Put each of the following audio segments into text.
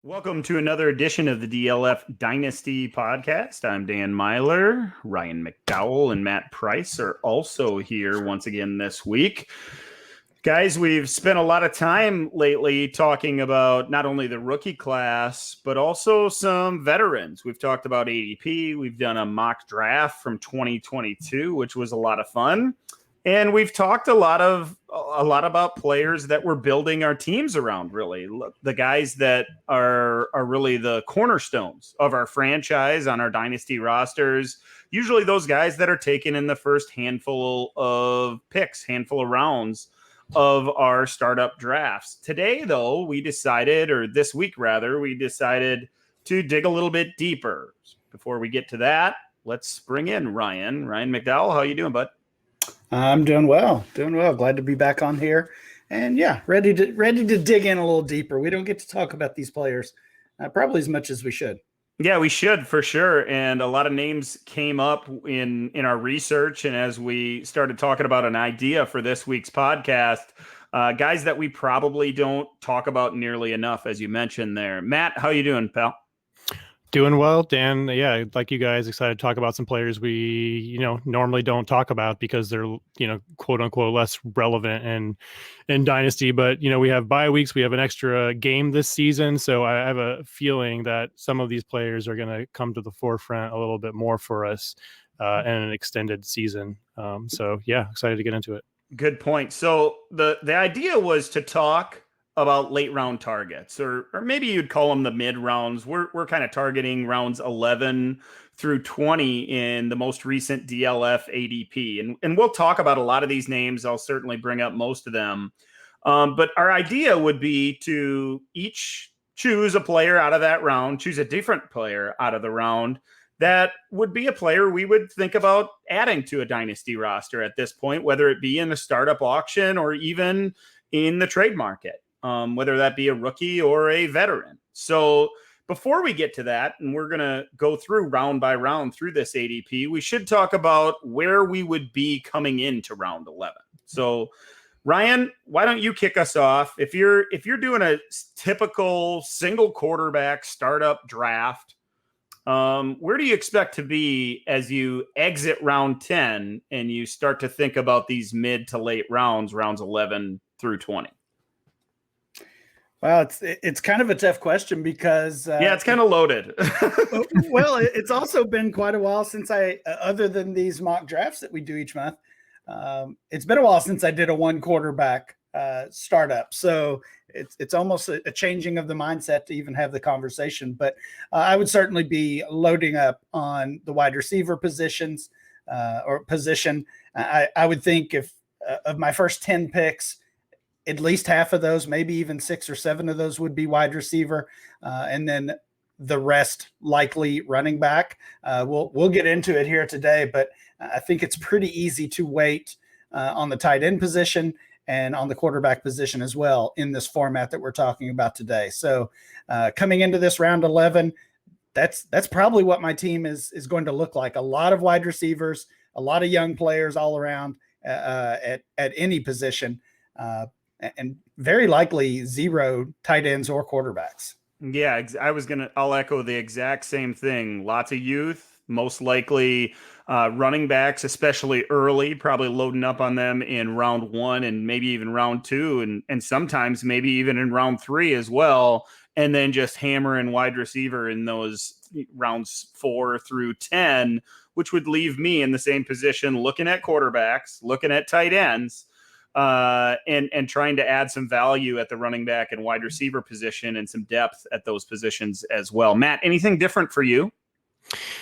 Welcome to another edition of the DLF Dynasty podcast. I'm Dan Myler. Ryan McDowell and Matt Price are also here once again this week. Guys, we've spent a lot of time lately talking about not only the rookie class, but also some veterans. We've talked about ADP. We've done a mock draft from 2022, which was a lot of fun. And we've talked a lot about players that we're building our teams around, really. The guys that are really the cornerstones of our franchise on our dynasty rosters. Usually those guys that are taken in the first handful of picks, handful of rounds of our startup drafts. Today, though, this week we decided to dig a little bit deeper. Before we get to that, let's bring in Ryan. Ryan McDowell, how you doing, bud? I'm doing well. Glad to be back on here, and ready to dig in a little deeper. We don't get to talk about these players probably as much as we should. Yeah, we should for sure. And a lot of names came up in our research, and as we started talking about an idea for this week's podcast, guys that we probably don't talk about nearly enough, as you mentioned there. Matt, how you doing, pal? Doing well, Dan. Yeah, like you guys, excited to talk about some players we, normally don't talk about because they're, quote unquote, less relevant in Dynasty. But, we have bye weeks. We have an extra game this season. So I have a feeling that some of these players are going to come to the forefront a little bit more for us in an extended season. Excited to get into it. Good point. So the idea was to talk about late round targets, or maybe you'd call them the mid rounds. We're kind of targeting rounds 11 through 20 in the most recent DLF ADP. And we'll talk about a lot of these names. I'll certainly bring up most of them. But our idea would be to each choose a player out of that round, choose a different player out of the round that would be a player we would think about adding to a dynasty roster at this point, whether it be in a startup auction or even in the trade market. Whether that be a rookie or a veteran. So before we get to that, and we're going to go through round by round through this ADP, we should talk about where we would be coming into round 11. So Ryan, why don't you kick us off? If you're doing a typical single quarterback startup draft, where do you expect to be as you exit round 10 and you start to think about these mid to late rounds 11 through 20? Well, it's kind of a tough question because it's kind of loaded. Well, it's also been quite a while since other than these mock drafts that we do each month, it's been a while since I did a one quarterback startup. So it's almost a changing of the mindset to even have the conversation. But I would certainly be loading up on the wide receiver positions or position. I would think if of my first 10 picks, at least half of those, maybe even 6 or 7 of those would be wide receiver. And then the rest likely running back. We'll get into it here today, but I think it's pretty easy to wait on the tight end position and on the quarterback position as well in this format that we're talking about today. So coming into this round 11, that's probably what my team is going to look like. A lot of wide receivers, a lot of young players all around at any position. And very likely 0 tight ends or quarterbacks. Yeah, I'll echo the exact same thing. Lots of youth, most likely running backs, especially early, probably loading up on them in round 1 and maybe even round 2 and sometimes maybe even in round 3 as well. And then just hammering wide receiver in those rounds 4 through 10, which would leave me in the same position, looking at quarterbacks, looking at tight ends, and trying to add some value at the running back and wide receiver position and some depth at those positions as well. Matt, anything different for you?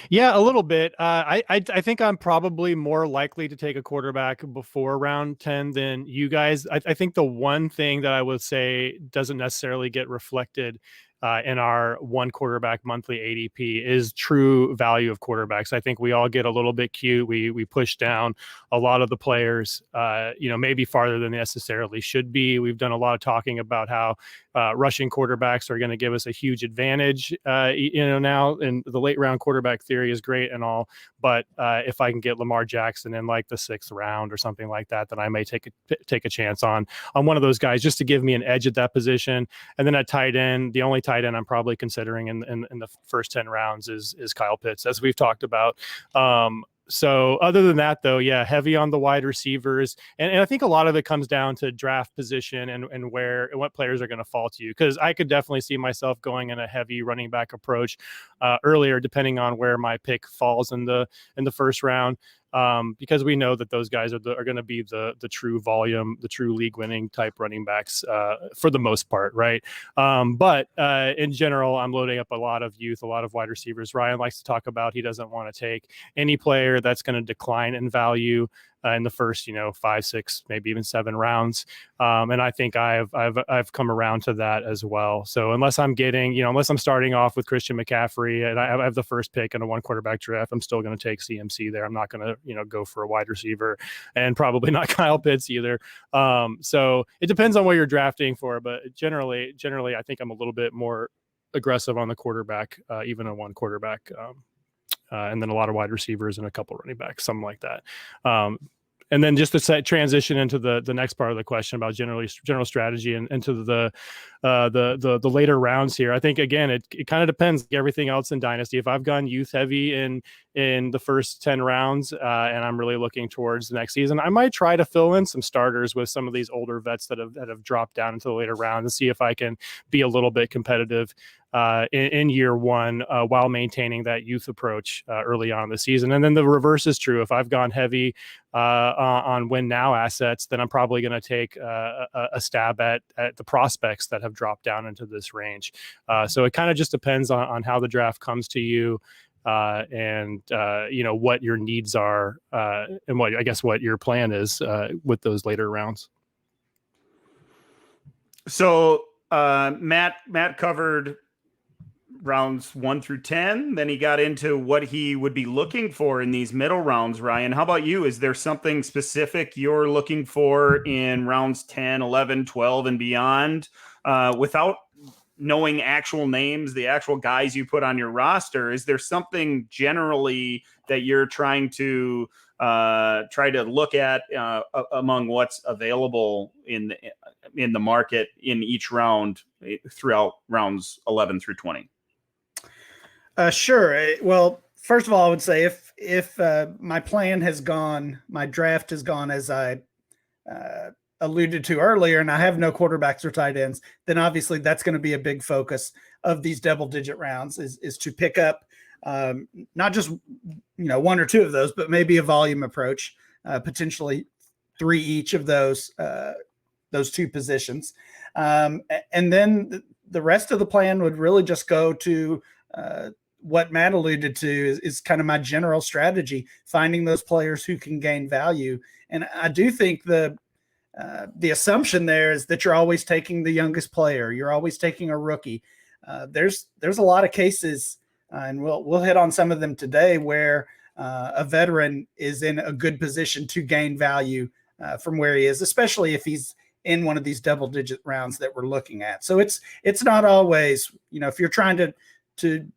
Yeah, a little bit. I think I'm probably more likely to take a quarterback before round 10 than you guys. I think the one thing that I would say doesn't necessarily get reflected in our one quarterback monthly ADP is true value of quarterbacks. I think we all get a little bit cute. We push down a lot of the players, maybe farther than they necessarily should be. We've done a lot of talking about how rushing quarterbacks are going to give us a huge advantage, now, and the late round quarterback theory is great and all, But if I can get Lamar Jackson in like the 6th round or something like that, then I may take a chance on one of those guys just to give me an edge at that position. And then at tight end, the only tight end I'm probably considering in the first 10 rounds is Kyle Pitts, as we've talked about. So other than that, though, yeah, heavy on the wide receivers. And I think a lot of it comes down to draft position and what players are going to fall to you. Because I could definitely see myself going in a heavy running back approach earlier, depending on where my pick falls in the first round. Because we know that those guys are going to be the true volume, the true league winning type running backs for the most part, right? But in general, I'm loading up a lot of youth, a lot of wide receivers. Ryan likes to talk about he doesn't want to take any player that's going to decline in value in the first, 5, 6, maybe even 7 rounds. And I think I've come around to that as well. So unless I'm starting off with Christian McCaffrey and I have the first pick in a 1 quarterback draft, I'm still going to take CMC there. I'm not going to, go for a wide receiver, and probably not Kyle Pitts either. So it depends on what you're drafting for, but generally, I think I'm a little bit more aggressive on the quarterback, even a 1 quarterback. And then a lot of wide receivers and a couple running backs, something like that. And then just to transition into the next part of the question about general strategy and into the later rounds here. I think again it kind of depends, like everything else in Dynasty. If I've gone youth heavy in the first 10 rounds and I'm really looking towards the next season, I might try to fill in some starters with some of these older vets that have dropped down into the later rounds and see if I can be a little bit competitive in year 1 while maintaining that youth approach early on in the season. And then the reverse is true. If I've gone heavy on win now assets, then I'm probably going to take a stab at the prospects that have dropped down into this range. So it kind of just depends on how the draft comes to you and what your needs are and what your plan is with those later rounds. So Matt covered rounds 1 through 10. Then he got into what he would be looking for in these middle rounds. Ryan, how about you? Is there something specific you're looking for in rounds 10, 11, 12 and beyond without knowing actual names, the actual guys you put on your roster? Is there something generally that you're trying to look at among what's available in the market in each round throughout rounds 11 through 20? Sure. Well, first of all, I would say if my draft has gone as I alluded to earlier, and I have no quarterbacks or tight ends, then obviously that's going to be a big focus of these double-digit rounds is to pick up not just 1 or 2 of those, but maybe a volume approach, potentially 3 each of those 2 positions, and then the rest of the plan would really just go to what Matt alluded to is kind of my general strategy, finding those players who can gain value. And I do think the assumption there is that you're always taking the youngest player. You're always taking a rookie. There's a lot of cases, and we'll hit on some of them today, where a veteran is in a good position to gain value from where he is, especially if he's in one of these double-digit rounds that we're looking at. So it's not always, if you're trying to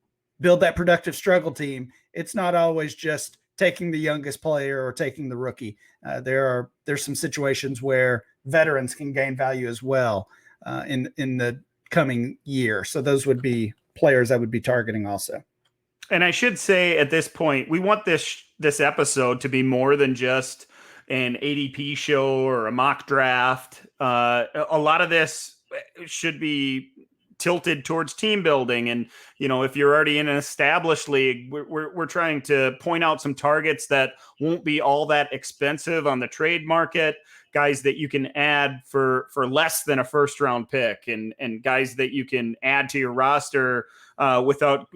build that productive struggle team, it's not always just taking the youngest player or taking the rookie. There's some situations where veterans can gain value as well in the coming year. So those would be players I would be targeting also. And I should say at this point, we want this episode to be more than just an ADP show or a mock draft. A lot of this should be tilted towards team building. And, if you're already in an established league, we're trying to point out some targets that won't be all that expensive on the trade market, guys that you can add for less than a first round pick, and guys that you can add to your roster without,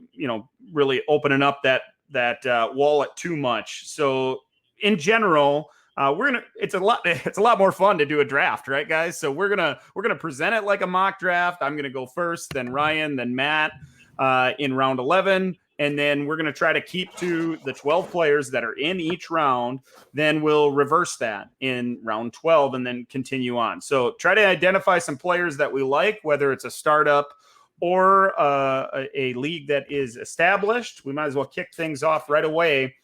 really opening up that wallet too much. So in general, it's a lot more fun to do a draft, right, guys? So we're gonna present it like a mock draft. I'm gonna go first, then Ryan, then Matt in round 11, and then we're gonna try to keep to the 12 players that are in each round. Then we'll reverse that in round 12 and then continue on. So try to identify some players that we like, whether it's a startup or a league that is established, we might as well kick things off right away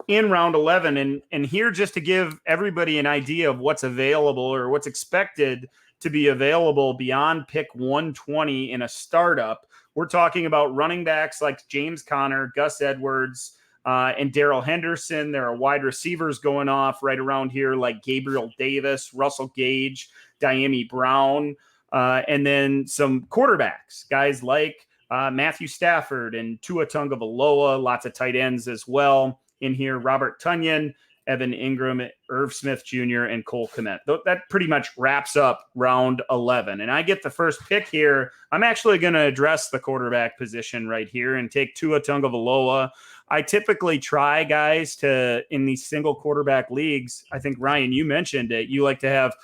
in round 11. And here, just to give everybody an idea of what's available or what's expected to be available beyond pick 120 in a startup, we're talking about running backs like James Conner, Gus Edwards, and Darrell Henderson. There are wide receivers going off right around here like Gabriel Davis, Russell Gage, Diami Brown, and then some quarterbacks, guys like Matthew Stafford and Tua Tagovailoa, lots of tight ends as well in here, Robert Tonyan, Evan Engram, Irv Smith Jr., and Cole Kmet. That pretty much wraps up round 11. And I get the first pick here. I'm actually going to address the quarterback position right here and take Tua Tagovailoa. I typically try, guys, in these single quarterback leagues. I think, Ryan, you mentioned it. You like to have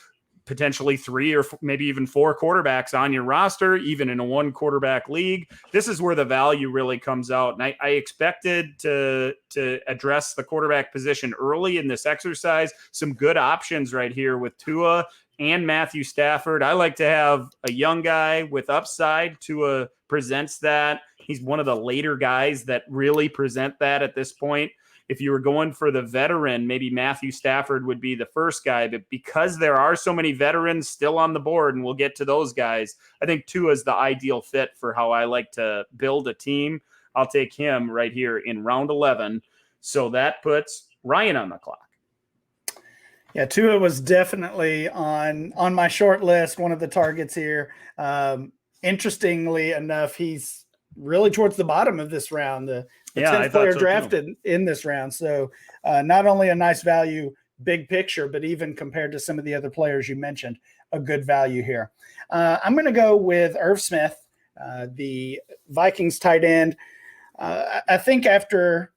potentially 3 or maybe even 4 quarterbacks on your roster, even in a 1 quarterback league. This is where the value really comes out. And I expected to address the quarterback position early in this exercise. Some good options right here with Tua and Matthew Stafford. I like to have a young guy with upside. Tua presents that. He's one of the later guys that really present that at this point. If you were going for the veteran, maybe Matthew Stafford would be the first guy. But because there are so many veterans still on the board, and we'll get to those guys, I think Tua is the ideal fit for how I like to build a team. I'll take him right here in round 11. So that puts Ryan on the clock. Yeah, Tua was definitely on my short list, one of the targets here. Interestingly enough, he's really towards the bottom of this round. The 10th player drafted in this round. So not only a nice value, big picture, but even compared to some of the other players you mentioned, a good value here. I'm going to go with Irv Smith, the Vikings tight end. I think after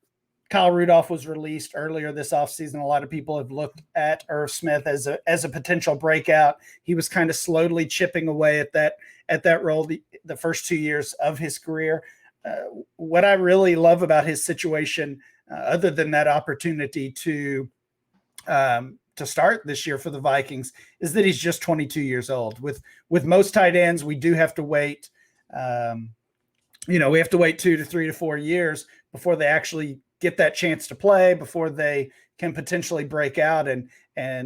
Kyle Rudolph was released earlier this offseason, a lot of people have looked at Irv Smith as a potential breakout. He was kind of slowly chipping away at that role the first 2 years of his career. What I really love about his situation, other than that opportunity to start this year for the Vikings, is that he's just 22 years old. With most tight ends, we do have to wait. We have to wait 2 to 3 to 4 years before they actually get that chance to play, before they can potentially break out, and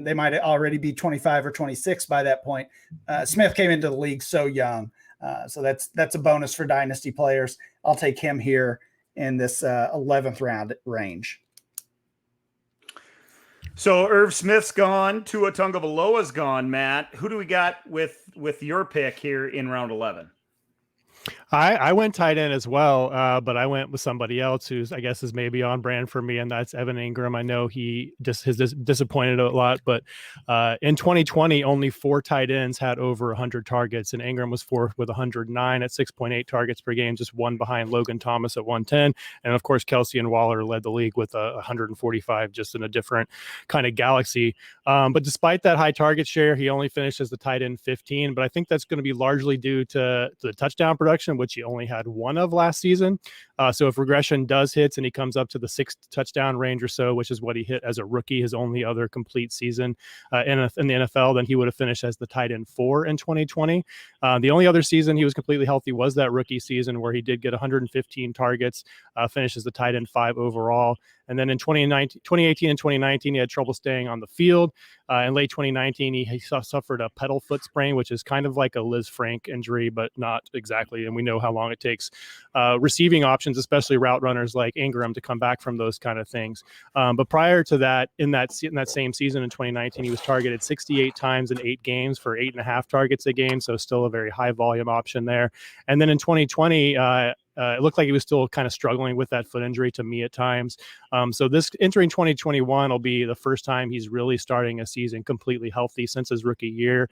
they might already be 25 or 26 by that point. Smith came into the league so young. So that's a bonus for dynasty players. I'll take him here in this 11th round range. So Irv Smith's gone. Tua Tagovailoa's gone. Matt, who do we got with your pick here in round 11? I went tight end as well, but I went with somebody else who's, I guess, is maybe on brand for me, and that's Evan Engram. I know he just has disappointed a lot, but in 2020, only 4 tight ends had over 100 targets, and Engram was 4th with 109 at 6.8 targets per game, just 1 behind Logan Thomas at 110. And of course, Kelsey and Waller led the league with 145, just in a different kind of galaxy. But despite that high target share, he only finished as the tight end 15, but I think that's going to be largely due to the touchdown production, which he only had 1 of last season. So if regression does hit and he comes up to the 6 touchdown range or so, which is what he hit as a rookie, his only other complete season in the NFL, then he would have finished as the tight end 4 in 2020. The only other season he was completely healthy was that rookie season where he did get 115 targets, finished as the tight end 5 overall. And then in 2018 and 2019, he had trouble staying on the field. In late 2019, he suffered a pedal foot sprain, which is kind of like a Liz Frank injury, but not exactly. And we know how long it takes receiving options, especially route runners like Engram, to come back from those kind of things. But prior to that, in that same season in 2019, he was targeted 68 times in 8 games for 8.5 targets a game. So still a very high volume option there. And then in 2020, it looked like he was still kind of struggling with that foot injury to me at times. So this entering 2021 will be the first time he's really starting a season completely healthy since his rookie year.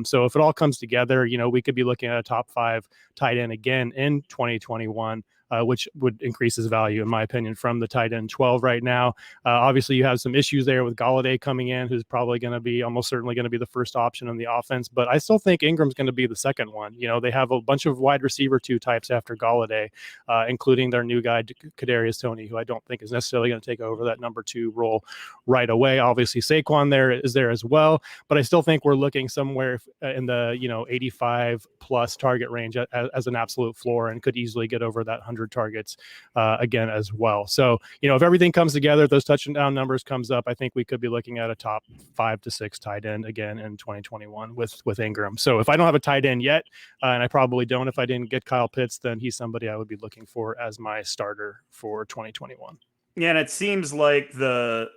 So if it all comes together, we could be looking at a top 5 tight end again in 2021. which would increase his value, in my opinion, from the tight end 12 right now. Obviously, you have some issues there with Galladay coming in, who's probably going to be almost certainly going to be the first option on the offense. But I still think Ingram's going to be the second one. You know, they have a bunch of wide receiver 2 types after Galladay, including their new guy, Kadarius Toney, who I don't think is necessarily going to take over that number 2 role right away. Obviously, Saquon is there as well, but I still think we're looking somewhere in the 85 plus target range as an absolute floor, and could easily get over that 100 targets again as well. So, if everything comes together, those touchdown numbers comes up, I think we could be looking at a top 5 to 6 tight end again in 2021 with Engram. So if I don't have a tight end yet, and I probably don't if I didn't get Kyle Pitts, then he's somebody I would be looking for as my starter for 2021. Yeah, and it seems like the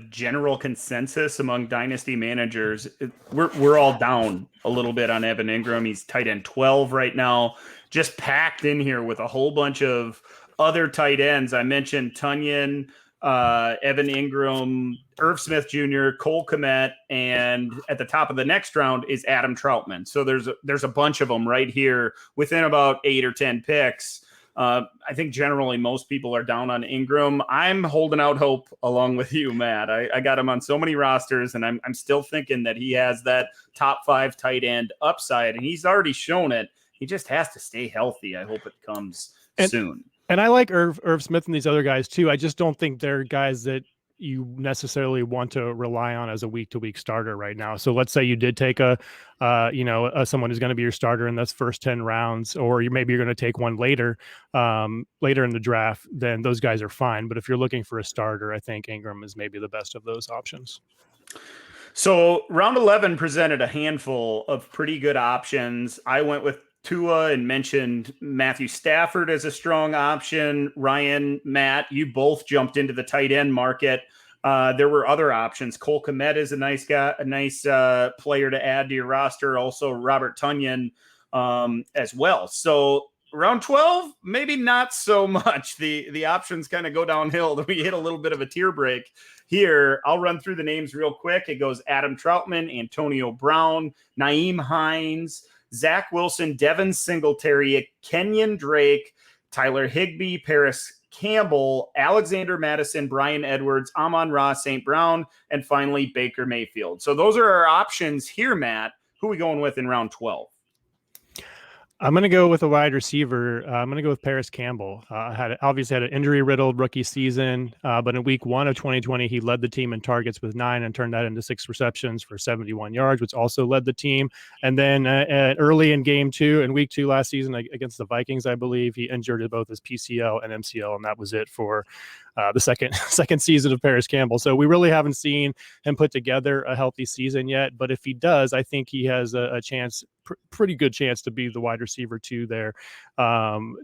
general consensus among dynasty managers, we're all down a little bit on Evan Engram. He's tight end 12 right now, just packed in here with a whole bunch of other tight ends. I mentioned Tunyon, Evan Engram, Irv Smith Jr., Cole Kmet, and at the top of the next round is Adam Trautman. So there's a bunch of them right here within about 8 or 10 picks. I think generally most people are down on Engram. I'm holding out hope along with you, Matt. I got him on so many rosters, and I'm still thinking that he has that top 5 tight end upside, and he's already shown it. He just has to stay healthy. I hope it comes soon. And I like Irv Smith and these other guys too. I just don't think they're guys that you necessarily want to rely on as a week-to-week starter right now. So let's say you did take someone who's going to be your starter in those first 10 rounds, or maybe you're going to take one later in the draft, then those guys are fine. But if you're looking for a starter, I think Engram is maybe the best of those options. So round 11 presented a handful of pretty good options. I went with Tua and mentioned Matthew Stafford as a strong option. Ryan, Matt, you both jumped into the tight end market. There were other options. Cole Kmet is a nice guy, a nice player to add to your roster. Also, Robert Tunyon as well. So round 12, maybe not so much. The options kind of go downhill. We hit a little bit of a tear break here. I'll run through the names real quick. It goes Adam Trautman, Antonio Brown, Nyheim Hines, Zach Wilson, Devin Singletary, Kenyon Drake, Tyler Higbee, Parris Campbell, Alexander Madison, Brian Edwards, Amon-Ra St. Brown, and finally Baker Mayfield. So those are our options here, Matt. Who are we going with in round 12? I'm going to go with a wide receiver. I'm going to go with Parris Campbell. Obviously had an injury-riddled rookie season, but in week 1 of 2020, he led the team in targets with 9 and turned that into 6 receptions for 71 yards, which also led the team. And then early in week 2 last season against the Vikings, I believe, he injured both his PCL and MCL, and that was it for the second season of Parris Campbell. So we really haven't seen him put together a healthy season yet. But if he does, I think he has a chance, pretty good chance to be the wide receiver 2 there,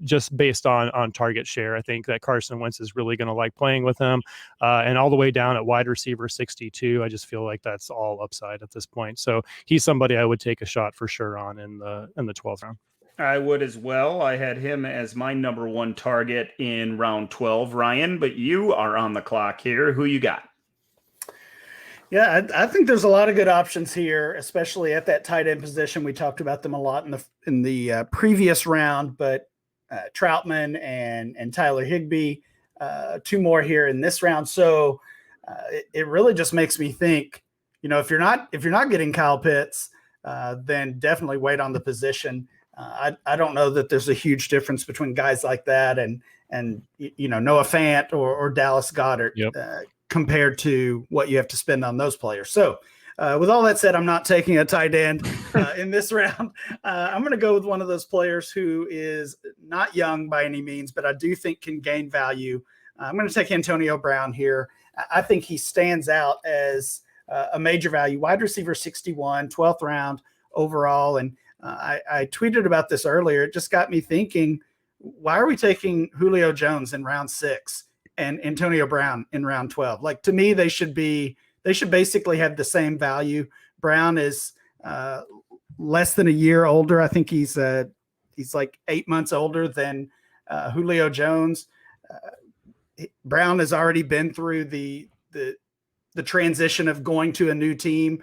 just based on target share. I think that Carson Wentz is really going to like playing with him, and all the way down at wide receiver 62. I just feel like that's all upside at this point. So he's somebody I would take a shot for sure on in the 12th round. I would as well. I had him as my number 1 target in round 12, Ryan, but you are on the clock here. Who you got? Yeah, I think there's a lot of good options here, especially at that tight end position. We talked about them a lot in the previous round, but Trautman and Tyler Higbee, 2 more here in this round. So it really just makes me think, if you're not getting Kyle Pitts, then definitely wait on the position. I don't know that there's a huge difference between guys like that and Noah Fant or Dallas Goedert. Yep. Compared to what you have to spend on those players. So with all that said, I'm not taking a tight end in this round. I'm going to go with one of those players who is not young by any means, but I do think can gain value. I'm going to take Antonio Brown here. I think he stands out as a major value, wide receiver 61, 12th round overall. And I tweeted about this earlier. It just got me thinking, why are we taking Julio Jones in round 6? And Antonio Brown in round 12. Like, to me, they should basically have the same value. Brown is less than a year older. I think he's like 8 months older than Julio Jones. Brown has already been through the transition of going to a new team.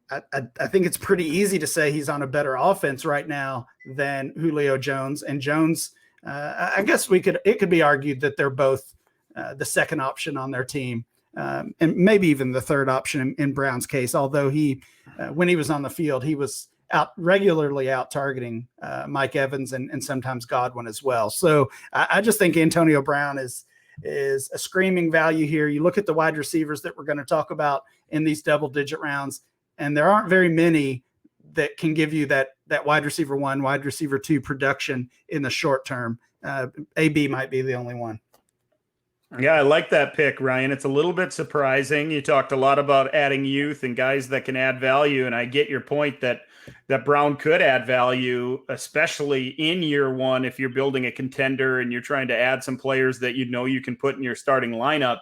I think it's pretty easy to say he's on a better offense right now than Julio Jones. And Jones I guess it could be argued that they're both the second option on their team, and maybe even the third option in Brown's case. Although when he was on the field, he was regularly out targeting Mike Evans and sometimes Godwin as well. So I just think Antonio Brown is a screaming value here. You look at the wide receivers that we're going to talk about in these double-digit rounds, and there aren't very many that can give you that wide receiver 1, wide receiver 2 production in the short term. AB might be the only one. Yeah, I like that pick, Ryan. It's a little bit surprising. You talked a lot about adding youth and guys that can add value, and I get your point that Brown could add value, especially in year one if you're building a contender and you're trying to add some players that you can put in your starting lineup.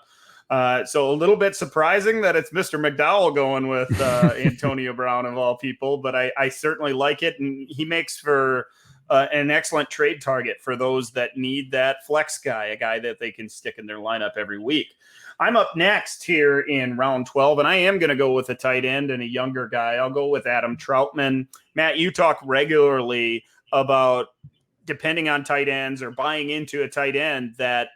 So a little bit surprising that it's Mr. McDowell going with Antonio Brown of all people, but I certainly like it, and he makes for an excellent trade target for those that need that flex guy, a guy that they can stick in their lineup every week. I'm up next here in round 12, and I am going to go with a tight end and a younger guy. I'll go with Adam Trautman. Matt, you talk regularly about depending on tight ends or buying into a tight end that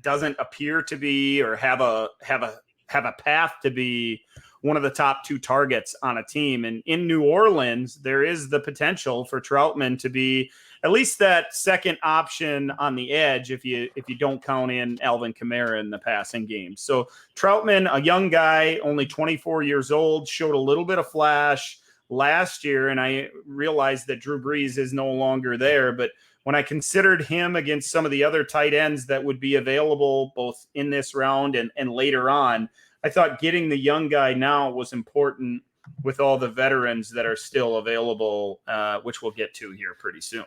doesn't appear to be or have a path to be one of the top 2 targets on a team. And in New Orleans, there is the potential for Trautman to be at least that second option on the edge if you don't count in Alvin Kamara in the passing game. So Trautman, a young guy, only 24 years old, showed a little bit of flash last year, and I realized that Drew Brees is no longer there. But when I considered him against some of the other tight ends that would be available both in this round and later on, I thought getting the young guy now was important with all the veterans that are still available, which we'll get to here pretty soon.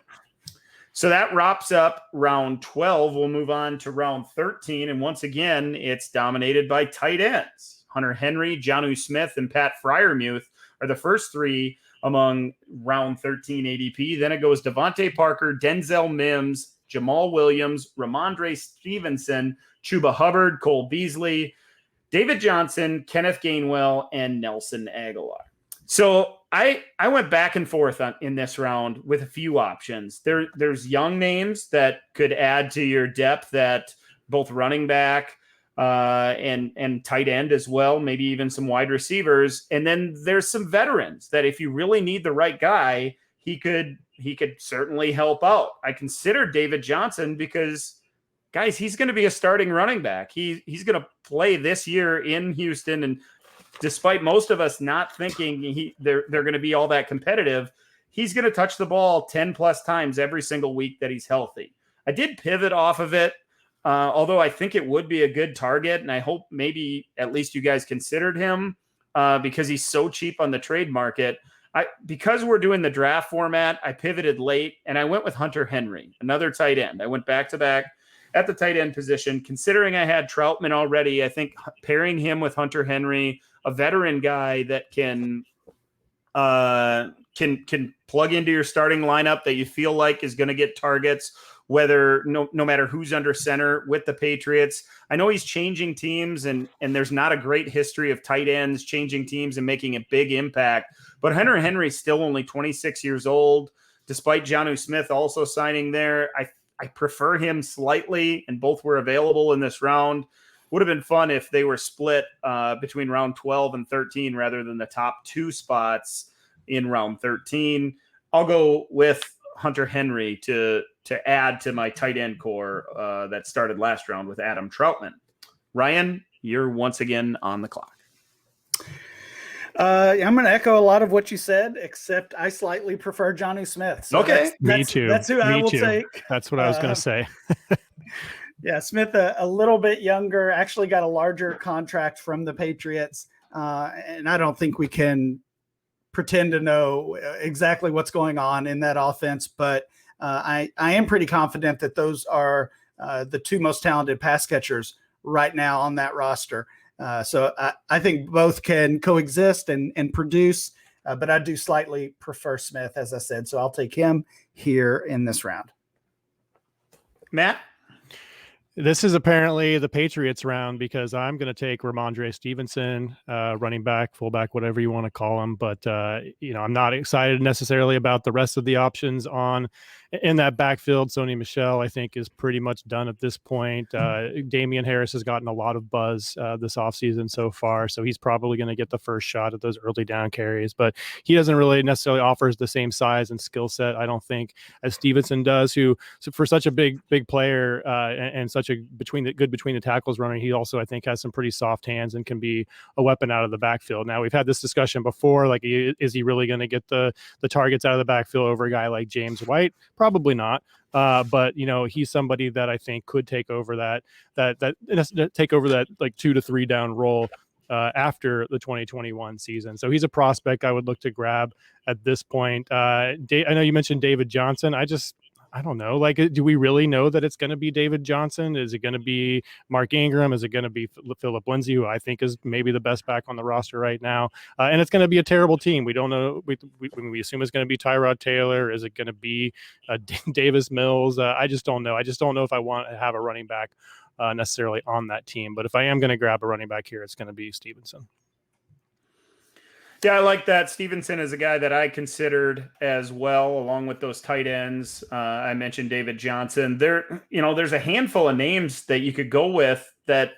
So that wraps up round 12. We'll move on to round 13. And once again, it's dominated by tight ends. Hunter Henry, Jonnu Smith, and Pat Freiermuth are the first 3 among round 13 ADP. Then it goes Devontae Parker, Denzel Mims, Jamal Williams, Rhamondre Stevenson, Chuba Hubbard, Cole Beasley, David Johnson, Kenneth Gainwell, and Nelson Aguilar. So I went back and forth in this round with a few options. There's young names that could add to your depth at both running back and tight end as well, maybe even some wide receivers. And then there's some veterans that if you really need the right guy, he could certainly help out. I considered David Johnson because, guys, he's going to be a starting running back. He's going to play this year in Houston, and despite most of us not thinking they're going to be all that competitive, he's going to touch the ball 10 plus times every single week that he's healthy. I did pivot off of it, although I think it would be a good target, and I hope maybe at least you guys considered him because he's so cheap on the trade market. Because we're doing the draft format, I pivoted late, and I went with Hunter Henry, another tight end. I went back-to-back at the tight end position. Considering I had Trautman already, I think pairing him with Hunter Henry, a veteran guy that can plug into your starting lineup that you feel like is going to get targets, whether no matter who's under center with the Patriots. I know he's changing teams, and there's not a great history of tight ends changing teams and making a big impact. But Hunter Henry's still only 26 years old, despite Jonnu Smith also signing there. I prefer him slightly, and both were available in this round. Would have been fun if they were split between round 12 and 13 rather than the top 2 spots in round 13. I'll go with Hunter Henry to add to my tight end core that started last round with Adam Trautman. Ryan, you're once again on the clock. I'm going to echo a lot of what you said, except I slightly prefer Jonnu Smith. So okay. Me too. That's who I will take. That's what I was going to say. Yeah, Smith, a little bit younger, actually got a larger contract from the Patriots. And I don't think we can pretend to know exactly what's going on in that offense, but I am pretty confident that those are the 2 most talented pass catchers right now on that roster. So I think both can coexist and produce, but I do slightly prefer Smith, as I said. So I'll take him here in this round. Matt? This is apparently the Patriots round because I'm going to take Rhamondre Stevenson, running back, fullback, whatever you want to call him. But, I'm not excited necessarily about the rest of the options on in that backfield, Sony Michel, I think, is pretty much done at this point. Damian Harris has gotten a lot of buzz this offseason so far, so he's probably going to get the first shot at those early down carries, but he doesn't really necessarily offers the same size and skill set, I don't think, as Stevenson does, who, for such a big player and such a between the tackles runner, he also, I think, has some pretty soft hands and can be a weapon out of the backfield. Now, we've had this discussion before, like, is he really going to get the targets out of the backfield over a guy like James White? Probably not. But he's somebody that I think could take over that like 2 to 3 down role after the 2021 season. So he's a prospect I would look to grab at this point. I know you mentioned David Johnson. I don't know. Like, do we really know that it's going to be David Johnson? Is it going to be Mark Ingram? Is it going to be Phillip Lindsay, who I think is maybe the best back on the roster right now? And it's going to be a terrible team. We don't know. We assume it's going to be Tyrod Taylor. Is it going to be Davis Mills? I just don't know. I just don't know if I want to have a running back necessarily on that team. But if I am going to grab a running back here, it's going to be Stevenson. Yeah, I like that. Stevenson is a guy that I considered as well, along with those tight ends. I mentioned David Johnson. There's a handful of names that you could go with that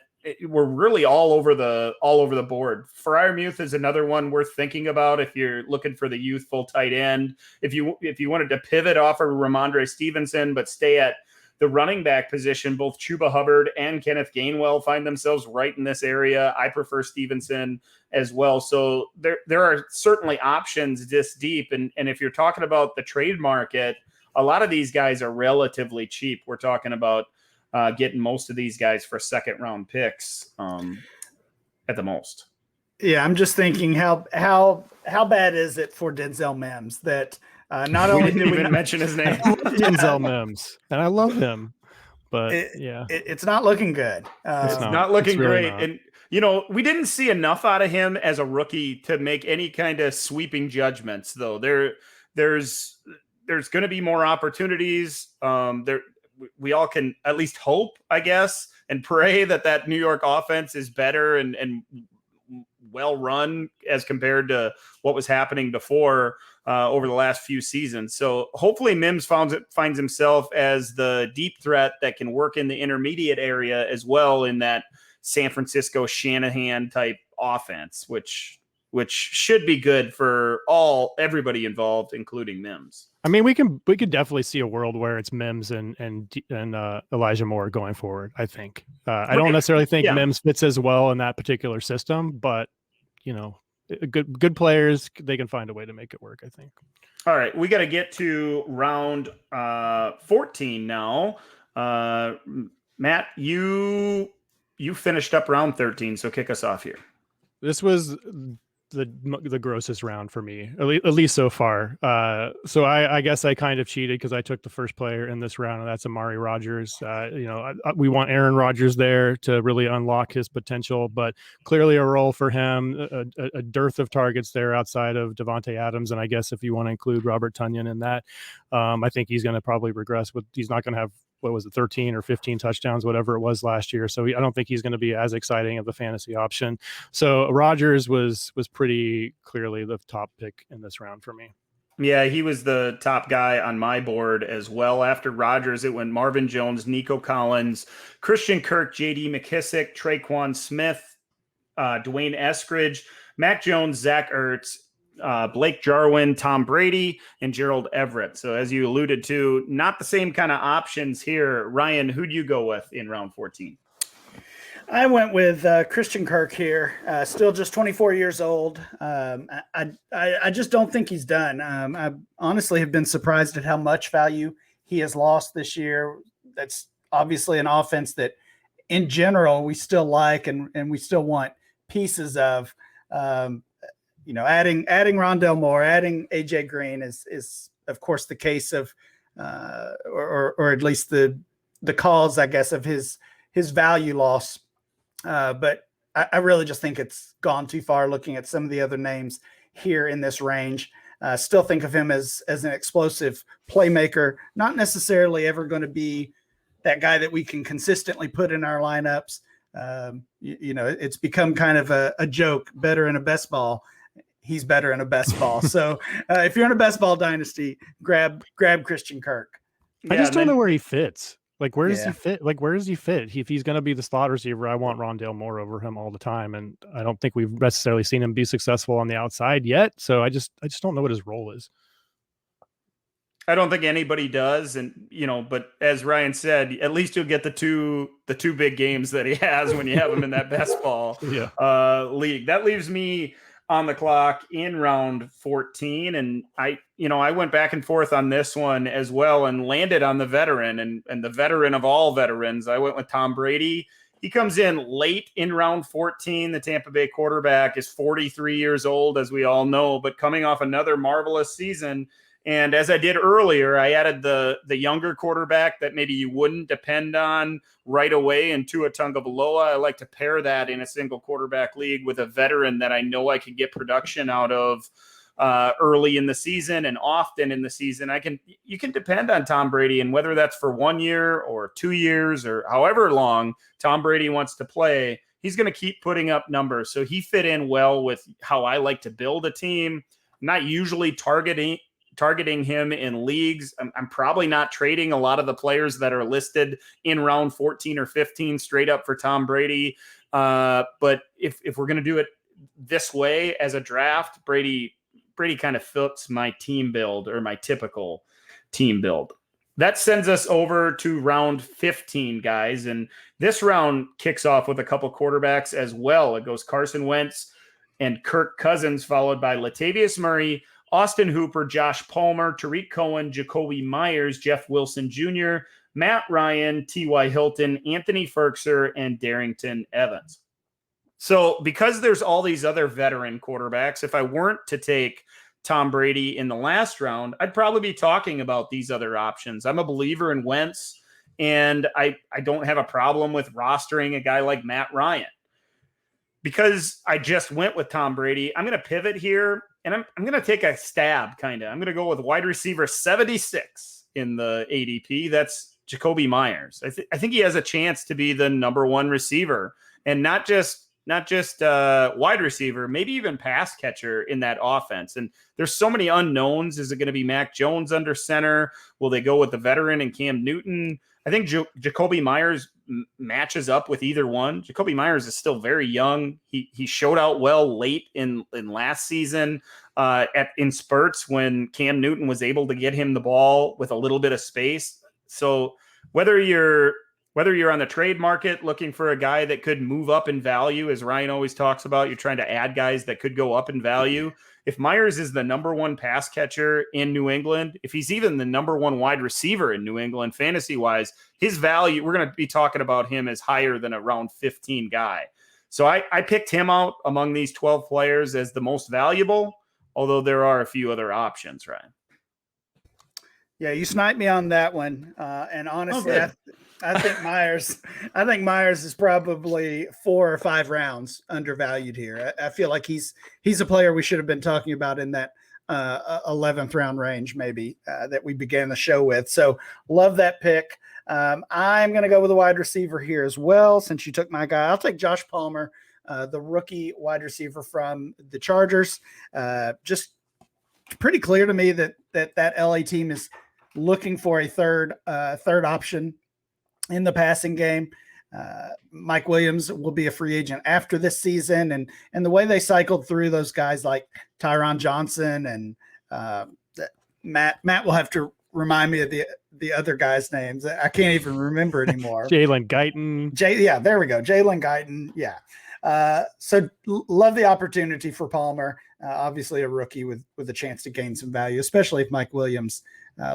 were really all over the board. Freiermuth is another one worth thinking about if you're looking for the youthful tight end. If you wanted to pivot off of Rhamondre Stevenson but stay at the running back position, both Chuba Hubbard and Kenneth Gainwell find themselves right in this area. I prefer Stevenson as well. So there are certainly options this deep. And if you're talking about the trade market, a lot of these guys are relatively cheap. We're talking about getting most of these guys for second round picks at the most. Yeah, I'm just thinking how bad is it for Denzel Mims that not only did we even mention his name, Denzel Mims, and I love him, but it's not looking good. It's not looking really great. not. And we didn't see enough out of him as a rookie to make any kind of sweeping judgments, though. There's going to be more opportunities. We all can at least hope, I guess, and pray that New York offense is better and well run as compared to what was happening before over the last few seasons. So hopefully Mims finds himself as the deep threat that can work in the intermediate area as well in that San Francisco Shanahan type offense, which should be good for everybody involved, including Mims. I mean, we could definitely see a world where it's Mims and Elijah Moore going forward. I think I don't necessarily think Mims fits as well in that particular system, but good players, they can find a way to make it work, I think. All right, we got to get to round 14 now. Matt, you finished up round 13, so kick us off here. This was the grossest round for me, at least so far. So I guess I kind of cheated because I took the first player in this round, and that's Amari Rodgers. We want Aaron Rodgers there to really unlock his potential, but clearly a role for him, a dearth of targets there outside of Devontae Adams, and I guess if you want to include Robert Tonyan in that, I think he's going to probably regress. He's not going to have 13 or 15 touchdowns, whatever it was last year. So I don't think he's going to be as exciting of the fantasy option. So Rodgers was pretty clearly the top pick in this round for me. Yeah, he was the top guy on my board as well. After Rodgers, it went Marvin Jones, Nico Collins, Christian Kirk, J.D. McKissick, Traquan Smith, Dwayne Eskridge, Mac Jones, Zach Ertz, Blake Jarwin, Tom Brady, and Gerald Everett. So as you alluded to, not the same kind of options here. Ryan, who'd you go with in round 14? I went with Christian Kirk here, still just 24 years old. I just don't think he's done. I honestly have been surprised at how much value he has lost this year. That's obviously an offense that in general we still like and we still want pieces of. Adding Rondale Moore, adding AJ Green is of course the case of, or at least the cause, I guess, of his value loss. But I really just think it's gone too far looking at some of the other names here in this range. Still think of him as an explosive playmaker, not necessarily ever going to be that guy that we can consistently put in our lineups. It's become kind of a joke, better in a best ball. He's better in a best ball. So if you're in a best ball dynasty, grab Christian Kirk. I Yeah, just and don't know then where he fits. Like, where does he Yeah. fit? Like, where does he fit? If he's going to be the slot receiver, I want Rondale Moore over him all the time, and I don't think we've necessarily seen him be successful on the outside yet. So I just don't know what his role is. I don't think anybody does, and but as Ryan said, at least you'll get the two big games that he has when you have him in that best ball Yeah. league. That leaves me on the clock in round 14, and I went back and forth on this one as well, and landed on the veteran and the veteran of all veterans. I went with Tom Brady. He comes in late in round 14. The Tampa Bay quarterback is 43 years old, as we all know, but coming off another marvelous season. And as I did earlier, I added the younger quarterback that maybe you wouldn't depend on right away in Tua Tagovailoa. I like to pair that in a single quarterback league with a veteran that I know I can get production out of early in the season and often in the season. You can depend on Tom Brady, and whether that's for 1 year or 2 years or however long Tom Brady wants to play, he's going to keep putting up numbers. So he fit in well with how I like to build a team. I'm not usually targeting him in leagues. I'm probably not trading a lot of the players that are listed in round 14 or 15 straight up for Tom Brady. But if we're going to do it this way as a draft, Brady kind of fits my team build, or my typical team build. That sends us over to round 15, guys. And this round kicks off with a couple quarterbacks as well. It goes Carson Wentz and Kirk Cousins, followed by Latavius Murray, Austin Hooper, Josh Palmer, Tariq Cohen, Jakobi Meyers, Jeff Wilson Jr., Matt Ryan, T.Y. Hilton, Anthony Ferkser, and Darrington Evans. So because there's all these other veteran quarterbacks, if I weren't to take Tom Brady in the last round, I'd probably be talking about these other options. I'm a believer in Wentz, and I don't have a problem with rostering a guy like Matt Ryan. Because I just went with Tom Brady, I'm going to pivot here, and I'm going to take a stab, kind of. I'm going to go with wide receiver 76 in the ADP. That's Jakobi Meyers. I think he has a chance to be the number one receiver, and not just wide receiver, maybe even pass catcher in that offense. And there's so many unknowns. Is it going to be Mac Jones under center? Will they go with the veteran and Cam Newton? I think Jakobi Meyers matches up with either one. Jakobi Meyers is still very young. He showed out well late in last season in spurts when Cam Newton was able to get him the ball with a little bit of space. So whether you're on the trade market looking for a guy that could move up in value, as Ryan always talks about, you're trying to add guys that could go up in value. If Meyers is the number one pass catcher in New England, if he's even the number one wide receiver in New England, fantasy-wise, his value, we're going to be talking about him as higher than a round 15 guy. So I picked him out among these 12 players as the most valuable, although there are a few other options, Ryan. Yeah, you sniped me on that one. And honestly, I think Meyers is probably 4 or 5 rounds undervalued here. I feel like he's a player we should have been talking about in that 11th round range, maybe that we began the show with. So love that pick. I'm going to go with a wide receiver here as well. Since you took my guy, I'll take Josh Palmer, the rookie wide receiver from the Chargers. Just pretty clear to me that LA team is looking for a third option in the passing game. Mike Williams will be a free agent after this season, and the way they cycled through those guys like Tyron Johnson and Matt will have to remind me of the other guys' names. I can't even remember anymore. Jalen Guyton. Yeah, there we go. Jalen Guyton. Yeah. So love the opportunity for Palmer. Obviously a rookie with a chance to gain some value, especially if Mike Williams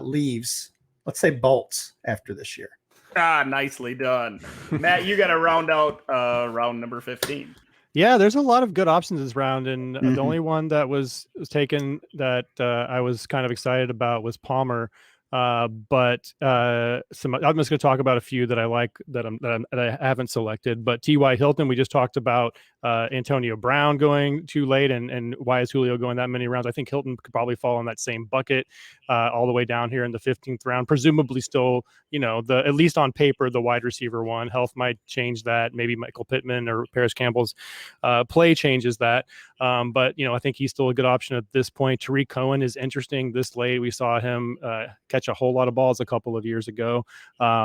leaves, let's say bolts after this year. Nicely done. Matt, you got to round out round number 15. Yeah, there's a lot of good options this round, and the only one that was taken that I was kind of excited about was Palmer. But I'm just going to talk about a few that I like that I haven't selected. But T.Y. Hilton, we just talked about Antonio Brown going too late, and why is Julio going that many rounds? I think Hilton could probably fall in that same bucket all the way down here in the 15th round. Presumably still, at least on paper, the wide receiver one. Health might change that. Maybe Michael Pittman or Parris Campbell's play changes that. But I think he's still a good option at this point. Tariq Cohen is interesting this late. We saw him catch a whole lot of balls a couple of years ago.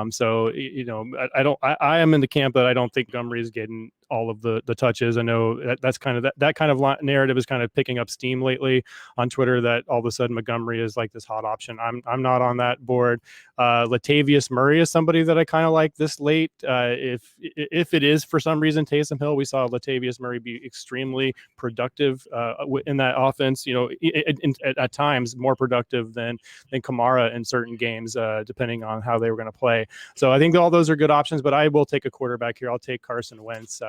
So I am in the camp that I don't think Montgomery is getting all of the touches. I know that's kind of that kind of narrative is kind of picking up steam lately on Twitter, that all of a sudden Montgomery is like this hot option. I'm not on that board. Latavius Murray is somebody that I kind of like this late. If it is for some reason Taysom Hill, we saw Latavius Murray be extremely productive in that offense. At times more productive than Kamara in certain games, depending on how they were going to play. So I think all those are good options, but I will take a quarterback here. I'll take Carson Wentz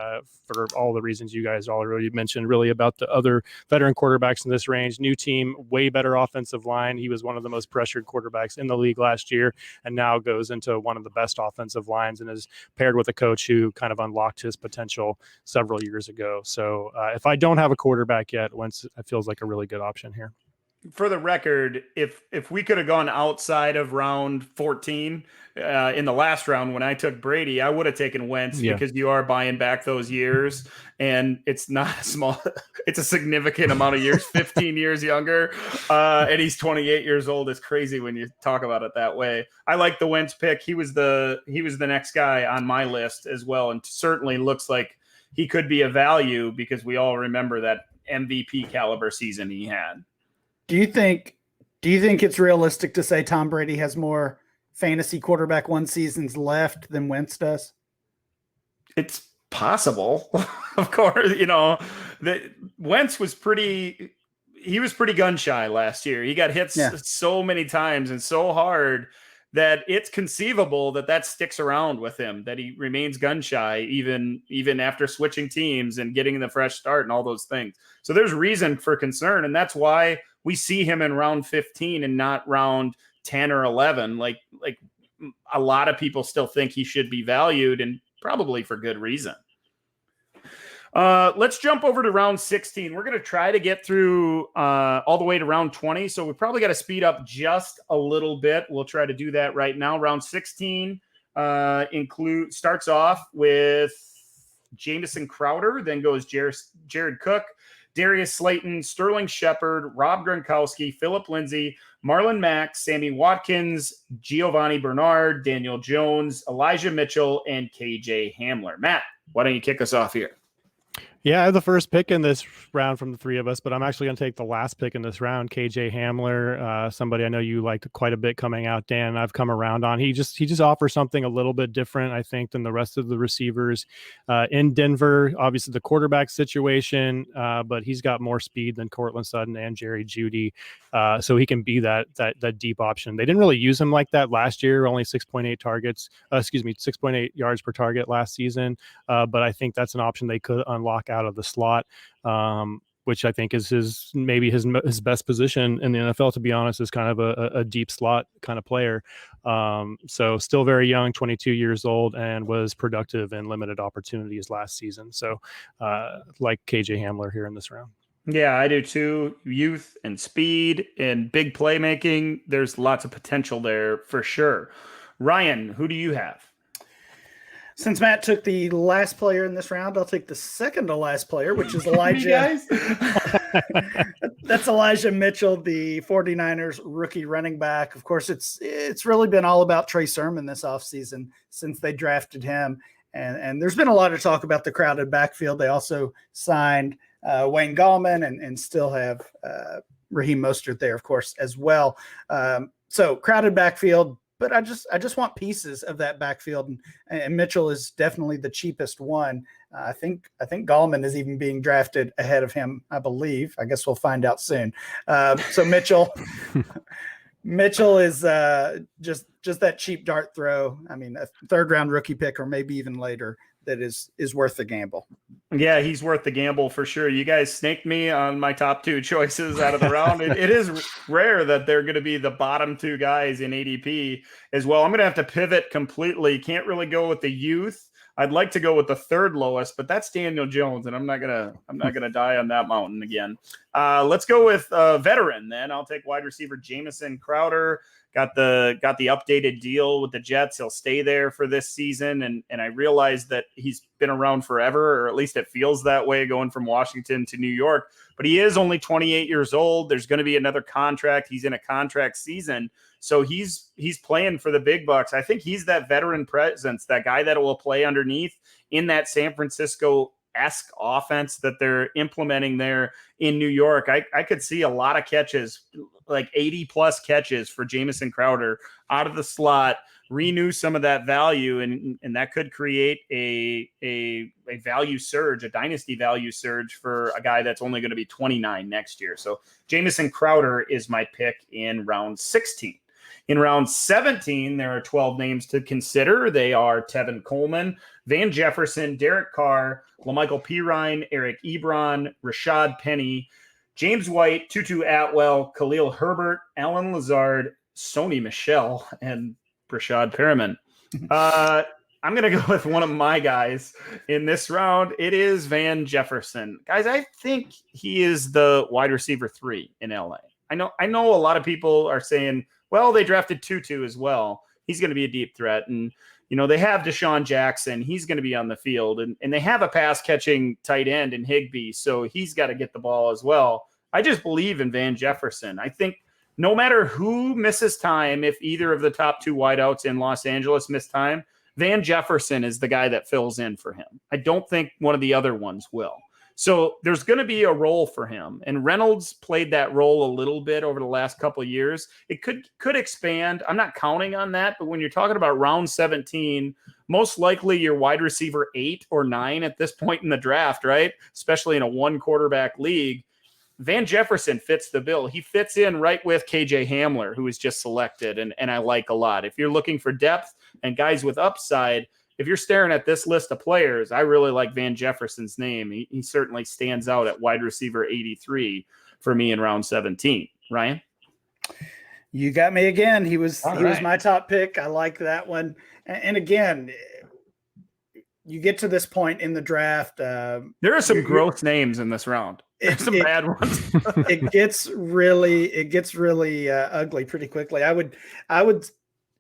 for all the reasons you guys already mentioned, really, about the other veteran quarterbacks in this range. New team, way better offensive line. He was one of the most pressured quarterbacks in the league last year, and now goes into one of the best offensive lines and is paired with a coach who kind of unlocked his potential several years ago. So if I don't have a quarterback yet, Wentz feels like a really good option here. For the record, if we could have gone outside of round 14 in the last round when I took Brady, I would have taken Wentz, because you are buying back those years, and it's not a small, it's a significant amount of years, 15 years younger, and he's 28 years old. It's crazy when you talk about it that way. I like the Wentz pick. He was the next guy on my list as well, and certainly looks like he could be a value because we all remember that MVP caliber season he had. Do you think it's realistic to say Tom Brady has more fantasy quarterback one seasons left than Wentz does? It's possible. Of course, that Wentz was pretty gun shy last year. He got hit so many times and so hard that it's conceivable that sticks around with him, that he remains gun shy even after switching teams and getting the fresh start and all those things. So there's reason for concern, and that's why we see him in round 15 and not round 10 or 11. Like a lot of people still think he should be valued, and probably for good reason. Let's jump over to round 16. We're going to try to get through all the way to round 20. So we probably got to speed up just a little bit. We'll try to do that right now. Round 16 starts off with Jamison Crowder, then goes Jared Cook, Darius Slayton, Sterling Shepard, Rob Gronkowski, Phillip Lindsay, Marlon Mack, Sammy Watkins, Giovanni Bernard, Daniel Jones, Elijah Mitchell, and KJ Hamler. Matt, why don't you kick us off here? Yeah, I have the first pick in this round from the three of us, but I'm actually going to take the last pick in this round, KJ Hamler, somebody I know you liked quite a bit coming out, Dan. I've come around on. He just offers something a little bit different, I think, than the rest of the receivers in Denver. Obviously, the quarterback situation, but he's got more speed than Cortland Sutton and Jerry Jeudy, so he can be that deep option. They didn't really use him like that last year. Only 6.8 yards per target last season, but I think that's an option they could unlock out of the slot, which I think is his best position in the NFL, to be honest, is kind of a deep slot kind of player. So still very young, 22 years old, and was productive in limited opportunities last season. So like KJ Hamler here in this round. Yeah, I do too. Youth and speed and big playmaking. There's lots of potential there for sure. Ryan, who do you have? Since Matt took the last player in this round, I'll take the second to last player, which is Elijah. That's Elijah Mitchell, the 49ers rookie running back. Of course, it's really been all about Trey Sermon this offseason since they drafted him. And there's been a lot of talk about the crowded backfield. They also signed Wayne Gallman and still have Raheem Mostert there, of course, as well. So crowded backfield. But I just want pieces of that backfield, and Mitchell is definitely the cheapest one. I think Gallman is even being drafted ahead of him, I believe. I guess we'll find out soon. So Mitchell is just that cheap dart throw. I mean, a third round rookie pick or maybe even later that is worth the gamble. Yeah, he's worth the gamble for sure. You guys snaked me on my top two choices out of the round. It is rare that they're going to be the bottom two guys in ADP as well. I'm going to have to pivot completely. Can't really go with the youth. I'd like to go with the third lowest, but that's Daniel Jones, and I'm not gonna die on that mountain again. Let's go with veteran then. I'll take wide receiver Jamison Crowder. Got the updated deal with the Jets. He'll stay there for this season, and I realize that he's been around forever, or at least it feels that way, going from Washington to New York. But he is only 28 years old. There's going to be another contract. He's in a contract season, so he's playing for the big bucks. I think he's that veteran presence, that guy that will play underneath in that San Francisco-esque offense that they're implementing there in New York. I could see a lot of catches, like 80-plus catches for Jamison Crowder out of the slot, renew some of that value, and that could create a value surge, a dynasty value surge for a guy that's only going to be 29 next year. So Jamison Crowder is my pick in round 16. In round 17, there are 12 names to consider. They are Tevin Coleman, Van Jefferson, Derek Carr, LaMichael Pirine, Eric Ebron, Rashaad Penny, James White, Tutu Atwell, Khalil Herbert, Alan Lazard, Sony Michel, and Rashad Perriman. I'm going to go with one of my guys in this round. It is Van Jefferson. Guys, I think he is the wide receiver 3 in LA. I know a lot of people are saying, well, they drafted Tutu as well. He's going to be a deep threat. And, they have Deshaun Jackson. He's going to be on the field. And they have a pass-catching tight end in Higbee, so he's got to get the ball as well. I just believe in Van Jefferson. I think no matter who misses time, if either of the top 2 wideouts in Los Angeles miss time, Van Jefferson is the guy that fills in for him. I don't think one of the other ones will. So there's going to be a role for him. And Reynolds played that role a little bit over the last couple of years. It could expand. I'm not counting on that. But when you're talking about round 17, most likely your wide receiver 8 or 9 at this point in the draft, right? Especially in a 1-quarterback league. Van Jefferson fits the bill. He fits in right with KJ Hamler, who was just selected, and I like a lot. If you're looking for depth and guys with upside, if you're staring at this list of players, I really like Van Jefferson's name. He certainly stands out at wide receiver 83 for me in round 17. Ryan? You got me again. He was my top pick. I like that one. And again, you get to this point in the draft. There are some gross names in this round. There's some bad ones. it gets really ugly pretty quickly. I would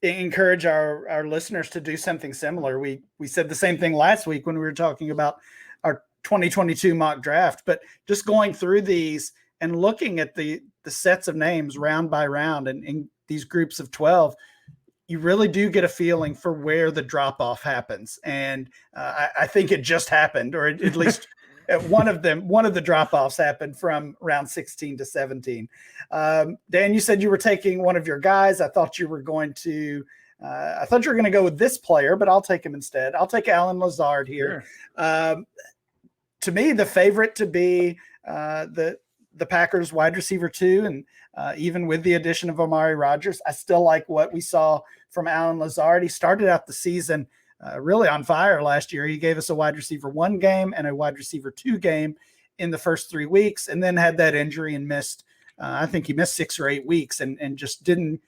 encourage our listeners to do something similar. We said the same thing last week when we were talking about our 2022 mock draft, but just going through these and looking at the sets of names round by round and in these groups of 12, you really do get a feeling for where the drop-off happens. And I think it just happened, or at least one of the drop-offs happened from round 16 to 17. Dan, you said you were taking one of your guys. I thought you were going to go with this player, but I'll take him instead. I'll take Alan Lazard here. Sure. To me, the favorite to be the Packers wide receiver 2, and even with the addition of Amari Rodgers, I still like what we saw from Alan Lazard. He started out the season really on fire last year. He gave us a wide receiver 1 game and a wide receiver 2 game in the first 3 weeks, and then had that injury and missed. I think he missed 6 or 8 weeks and just didn't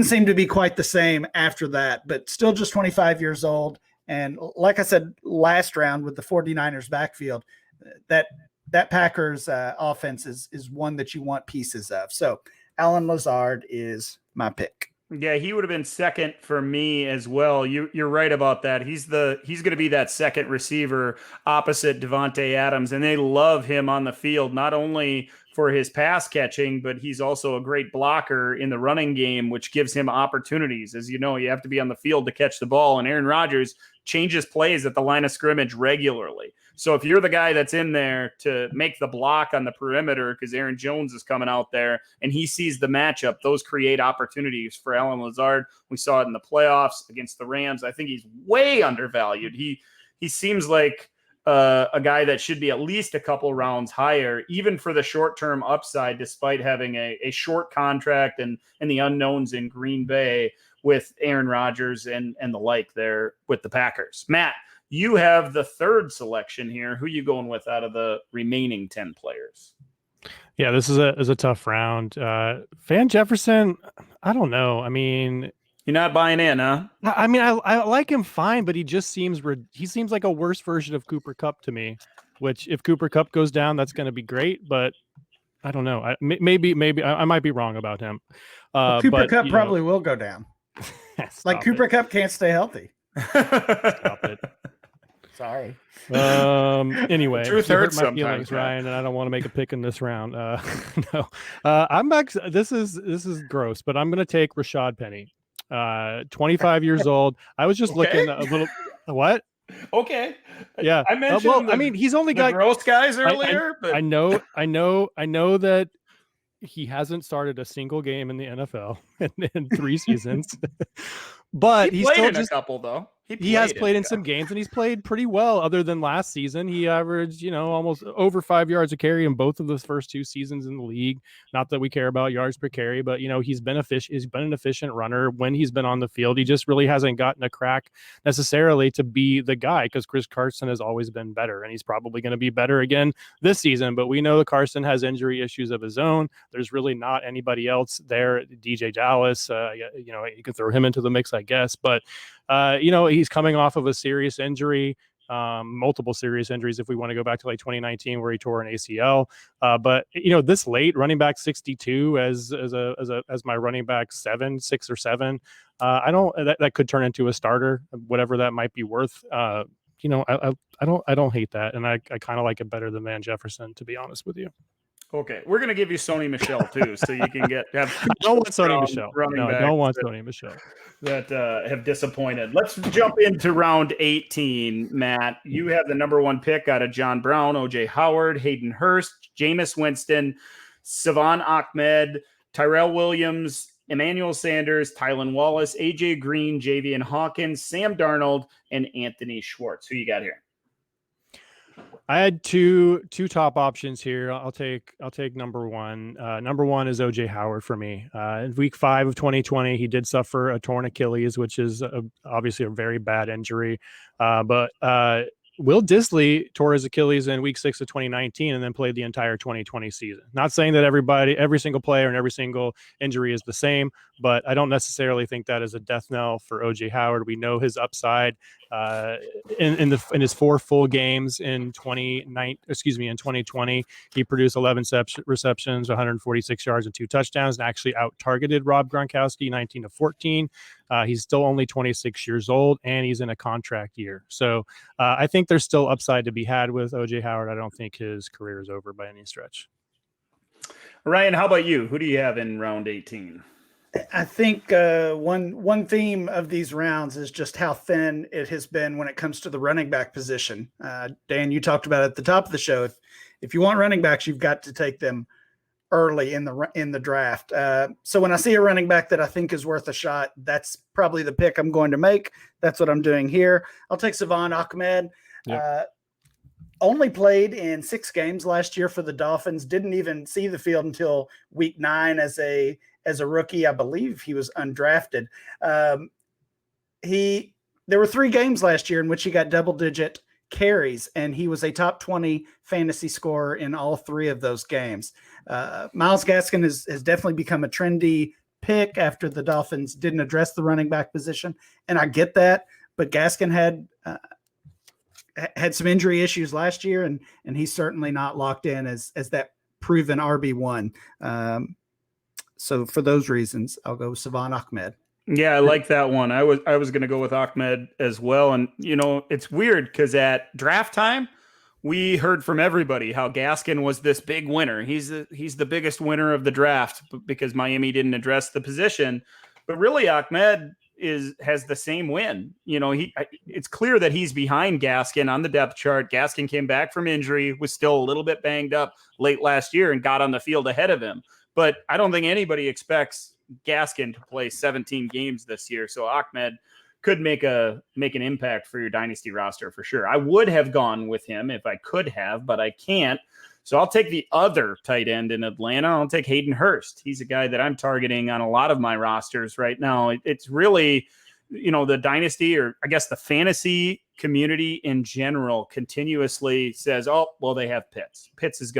seem to be quite the same after that. But still, just 25 years old, and like I said last round with the 49ers backfield, that Packers offense is one that you want pieces of. So Alan Lazard is my pick. Yeah, he would have been second for me as well. You're right about that. He's going to be that second receiver opposite Devontae Adams, and they love him on the field, not only for his pass catching, but he's also a great blocker in the running game, which gives him opportunities. As you know, you have to be on the field to catch the ball, and Aaron Rodgers changes plays at the line of scrimmage regularly. So if you're the guy that's in there to make the block on the perimeter because Aaron Jones is coming out there and he sees the matchup, those create opportunities for Alan Lazard. We saw it in the playoffs against the Rams. I think he's way undervalued. He seems like a guy that should be at least a couple rounds higher, even for the short-term upside, despite having a short contract and the unknowns in Green Bay with Aaron Rodgers and the like there with the Packers. Matt, you have the third selection here. Who are you going with out of the remaining 10 players? Yeah, this is a tough round. Van Jefferson, I don't know. I mean, You're not buying in, huh? I mean, I like him fine, but he just seems like a worse version of Cooper Kupp to me. Which, if Cooper Kupp goes down, that's going to be great. But I don't know. Maybe I might be wrong about him. Cooper Kupp probably will go down. Like Cooper Kupp can't stay healthy. Stop it. Sorry. Anyway, truth hurts my feelings, Ryan, and I don't want to make a pick in this round. No. I'm back. This is gross, but I'm going to take Rashaad Penny. 25 years old. I was just looking a little. What? Okay. Yeah. I mentioned. I mean, he's only got gross guys earlier. I know that he hasn't started a single game in the NFL in 3 seasons. But he's still in a couple though. He has played in some games, and he's played pretty well. Other than last season, he averaged, almost over 5 yards a carry in both of the first 2 seasons in the league. Not that we care about yards per carry, but he's been an efficient runner when he's been on the field. He just really hasn't gotten a crack necessarily to be the guy, because Chris Carson has always been better, and he's probably going to be better again this season. But we know that Carson has injury issues of his own. There's really not anybody else there. DJ Dallas, you can throw him into the mix, I guess, but he's coming off of a serious injury, multiple serious injuries if we want to go back to like 2019 where he tore an ACL. But this late, running back 62 as my running back 6 or 7, that could turn into a starter, whatever that might be worth. I don't hate that, and I kind of like it better than Van Jefferson, to be honest with you. Okay, we're going to give you Sony Michel too, so you can have. I don't want Sony Michel. No, I don't want Sony Michel. That have disappointed. Let's jump into round 18. Matt, you have the number 1 pick out of John Brown, OJ Howard, Hayden Hurst, Jameis Winston, Salvon Ahmed, Tyrell Williams, Emmanuel Sanders, Tylan Wallace, AJ Green, Javian Hawkins, Sam Darnold, and Anthony Schwartz. Who you got here? I had two top options here. I'll take number 1. Number 1 is OJ Howard for me. In week 5 of 2020, he did suffer a torn Achilles, which is obviously a very bad injury. But Will Dissly tore his Achilles in week 6 of 2019 and then played the entire 2020 season. Not saying that every single player and every single injury is the same, but I don't necessarily think that is a death knell for OJ Howard. We know his upside in his 4 full games in 2020. He produced 11 receptions, 146 yards, and 2 touchdowns, and actually out-targeted Rob Gronkowski 19-14. He's still only 26 years old, and he's in a contract year. So I think there's still upside to be had with OJ Howard. I don't think his career is over by any stretch. Ryan, how about you? Who do you have in round 18? I think one theme of these rounds is just how thin it has been when it comes to the running back position. Dan, you talked about it at the top of the show. If you want running backs, you've got to take them early in the draft. So when I see a running back that I think is worth a shot, that's probably the pick I'm going to make. That's what I'm doing here. I'll take Salvon Ahmed. Yep. Only played in 6 games last year for the Dolphins. Didn't even see the field until week 9 as a rookie. I believe he was undrafted. There were 3 games last year in which he got double-digit carries, and he was a top 20 fantasy scorer in all 3 of those games. Myles Gaskin has definitely become a trendy pick after the Dolphins didn't address the running back position, and I get that, but Gaskin had some injury issues last year, and he's certainly not locked in as that proven RB1. So for those reasons, I'll go Salvon Ahmed. Yeah, I like that one. I was going to go with Ahmed as well. And, it's weird because at draft time, we heard from everybody how Gaskin was this big winner. He's the biggest winner of the draft because Miami didn't address the position. But really, Ahmed has the same win. It's clear that he's behind Gaskin on the depth chart. Gaskin came back from injury, was still a little bit banged up late last year and got on the field ahead of him. But I don't think anybody expects Gaskin to play 17 games this year. So Ahmed could make an impact for your dynasty roster for sure. I would have gone with him if I could have, but I can't. So I'll take the other tight end in Atlanta. I'll take Hayden Hurst. He's a guy that I'm targeting on a lot of my rosters right now. It's really, the dynasty, or I guess the fantasy community in general, continuously says, oh, well, they have Pitts. Pitts is